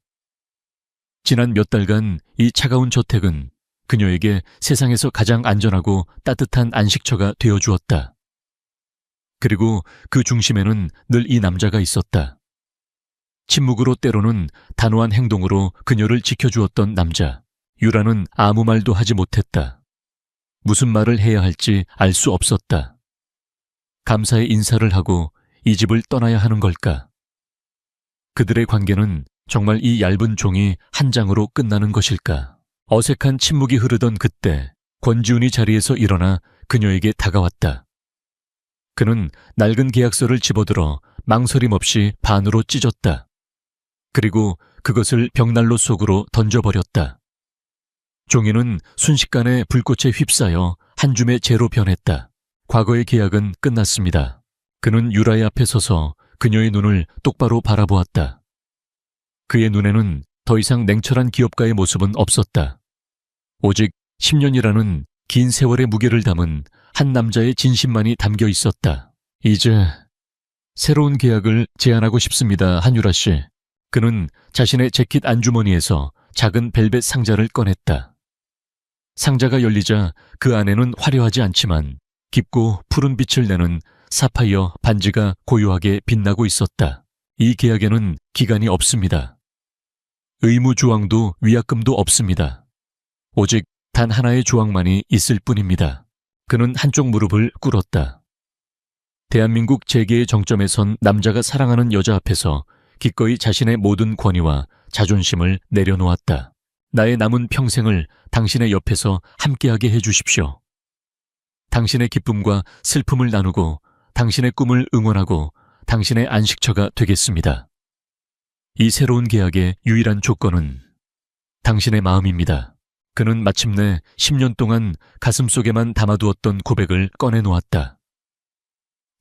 지난 몇 달간 이 차가운 저택은 그녀에게 세상에서 가장 안전하고 따뜻한 안식처가 되어주었다. 그리고 그 중심에는 늘 이 남자가 있었다. 침묵으로 때로는 단호한 행동으로 그녀를 지켜주었던 남자. 유라는 아무 말도 하지 못했다. 무슨 말을 해야 할지 알 수 없었다. 감사의 인사를 하고 이 집을 떠나야 하는 걸까? 그들의 관계는 정말 이 얇은 종이 한 장으로 끝나는 것일까? 어색한 침묵이 흐르던 그때 권지훈이 자리에서 일어나 그녀에게 다가왔다. 그는 낡은 계약서를 집어들어 망설임 없이 반으로 찢었다. 그리고 그것을 벽난로 속으로 던져버렸다. 종이는 순식간에 불꽃에 휩싸여 한 줌의 재로 변했다. 과거의 계약은 끝났습니다. 그는 유라의 앞에 서서 그녀의 눈을 똑바로 바라보았다. 그의 눈에는 더 이상 냉철한 기업가의 모습은 없었다. 오직 10년이라는 긴 세월의 무게를 담은 한 남자의 진심만이 담겨 있었다. 이제 새로운 계약을 제안하고 싶습니다, 한유라 씨. 그는 자신의 재킷 안주머니에서 작은 벨벳 상자를 꺼냈다. 상자가 열리자 그 안에는 화려하지 않지만 깊고 푸른 빛을 내는 사파이어 반지가 고요하게 빛나고 있었다. 이 계약에는 기간이 없습니다. 의무 조항도 위약금도 없습니다. 오직 단 하나의 조항만이 있을 뿐입니다. 그는 한쪽 무릎을 꿇었다. 대한민국 재계의 정점에 선 남자가 사랑하는 여자 앞에서 기꺼이 자신의 모든 권위와 자존심을 내려놓았다. 나의 남은 평생을 당신의 옆에서 함께하게 해주십시오. 당신의 기쁨과 슬픔을 나누고 당신의 꿈을 응원하고 당신의 안식처가 되겠습니다. 이 새로운 계약의 유일한 조건은 당신의 마음입니다. 그는 마침내 10년 동안 가슴속에만 담아두었던 고백을 꺼내놓았다.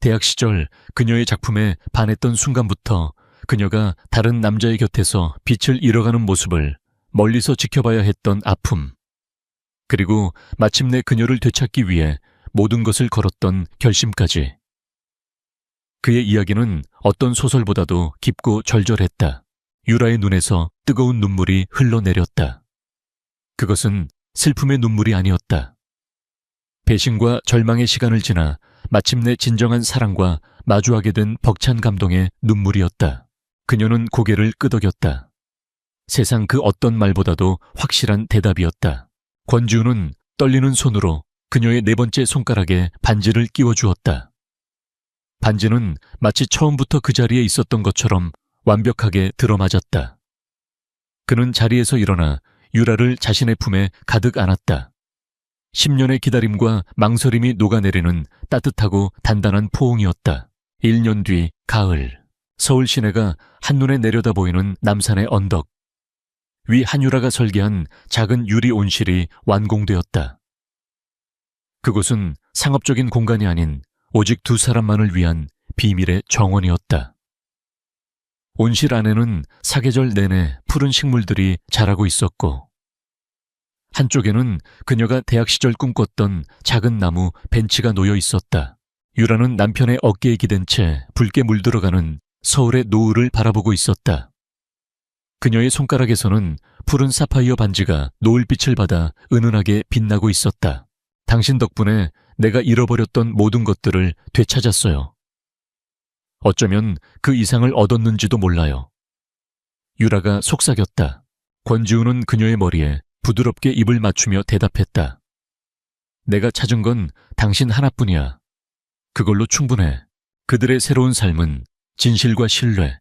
대학 시절 그녀의 작품에 반했던 순간부터 그녀가 다른 남자의 곁에서 빛을 잃어가는 모습을 멀리서 지켜봐야 했던 아픔, 그리고 마침내 그녀를 되찾기 위해 모든 것을 걸었던 결심까지. 그의 이야기는 어떤 소설보다도 깊고 절절했다. 유라의 눈에서 뜨거운 눈물이 흘러내렸다. 그것은 슬픔의 눈물이 아니었다. 배신과 절망의 시간을 지나 마침내 진정한 사랑과 마주하게 된 벅찬 감동의 눈물이었다. 그녀는 고개를 끄덕였다. 세상 그 어떤 말보다도 확실한 대답이었다. 권지훈은 떨리는 손으로 그녀의 네 번째 손가락에 반지를 끼워주었다. 반지는 마치 처음부터 그 자리에 있었던 것처럼 완벽하게 들어맞았다. 그는 자리에서 일어나 유라를 자신의 품에 가득 안았다. 10년의 기다림과 망설임이 녹아내리는 따뜻하고 단단한 포옹이었다. 1년 뒤 가을, 서울 시내가 한눈에 내려다 보이는 남산의 언덕. 위 한유라가 설계한 작은 유리 온실이 완공되었다. 그곳은 상업적인 공간이 아닌 오직 두 사람만을 위한 비밀의 정원이었다. 온실 안에는 사계절 내내 푸른 식물들이 자라고 있었고, 한쪽에는 그녀가 대학 시절 꿈꿨던 작은 나무 벤치가 놓여 있었다. 유라는 남편의 어깨에 기댄 채 붉게 물들어가는 서울의 노을을 바라보고 있었다. 그녀의 손가락에서는 푸른 사파이어 반지가 노을빛을 받아 은은하게 빛나고 있었다. 당신 덕분에 내가 잃어버렸던 모든 것들을 되찾았어요. 어쩌면 그 이상을 얻었는지도 몰라요. 유라가 속삭였다. 권지훈은 그녀의 머리에 부드럽게 입을 맞추며 대답했다. 내가 찾은 건 당신 하나뿐이야. 그걸로 충분해. 그들의 새로운 삶은 진실과 신뢰,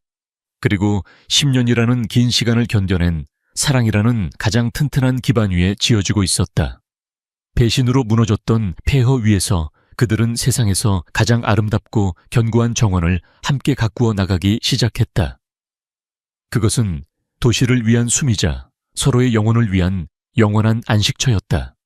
그리고 10년이라는 긴 시간을 견뎌낸 사랑이라는 가장 튼튼한 기반 위에 지어지고 있었다. 배신으로 무너졌던 폐허 위에서 그들은 세상에서 가장 아름답고 견고한 정원을 함께 가꾸어 나가기 시작했다. 그것은 도시를 위한 숨이자 서로의 영혼을 위한 영원한 안식처였다.